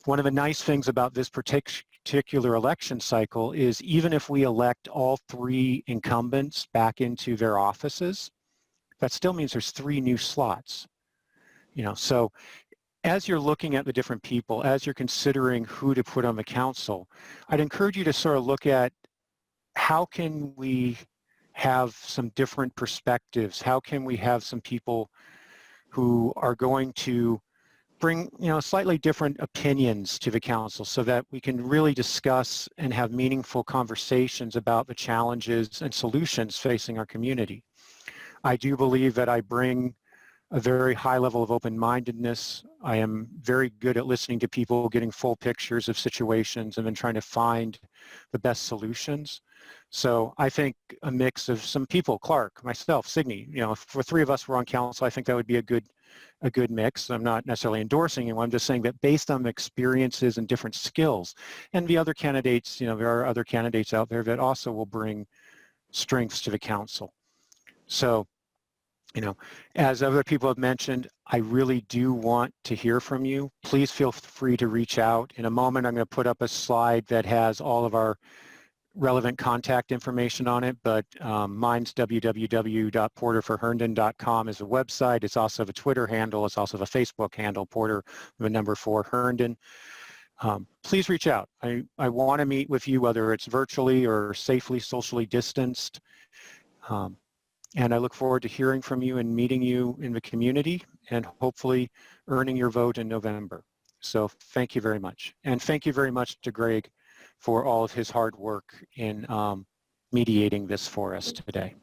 One of the nice things about this particular election cycle is even if we elect all 3 incumbents back into their offices, that still means there's 3 new slots. So as you're looking at the different people, as you're considering who to put on the council, I'd encourage you to sort of look at how can we have some different perspectives? How can we have some people who are going to bring, slightly different opinions to the council so that we can really discuss and have meaningful conversations about the challenges and solutions facing our community. I do believe that I bring a very high level of open-mindedness. I am very good at listening to people, getting full pictures of situations, and then trying to find the best solutions. So I think a mix of some people, Clark, myself, Signe, if the 3 of us were on council, I think that would be a good mix. I'm not necessarily endorsing it. I'm just saying that based on experiences and different skills, and the other candidates, there are other candidates out there that also will bring strengths to the council. So, as other people have mentioned, I really do want to hear from you. Please feel free to reach out. In a moment, I'm going to put up a slide that has all of our relevant contact information on it, but mine's www.porterforherndon.com is a website. It's also the Twitter handle. It's also the Facebook handle, Porter, the number 4 Herndon. Please reach out. I want to meet with you, whether it's virtually or safely socially distanced. And I look forward to hearing from you and meeting you in the community and hopefully earning your vote in November. So thank you very much. And thank you very much to Greg for all of his hard work in mediating this for us today.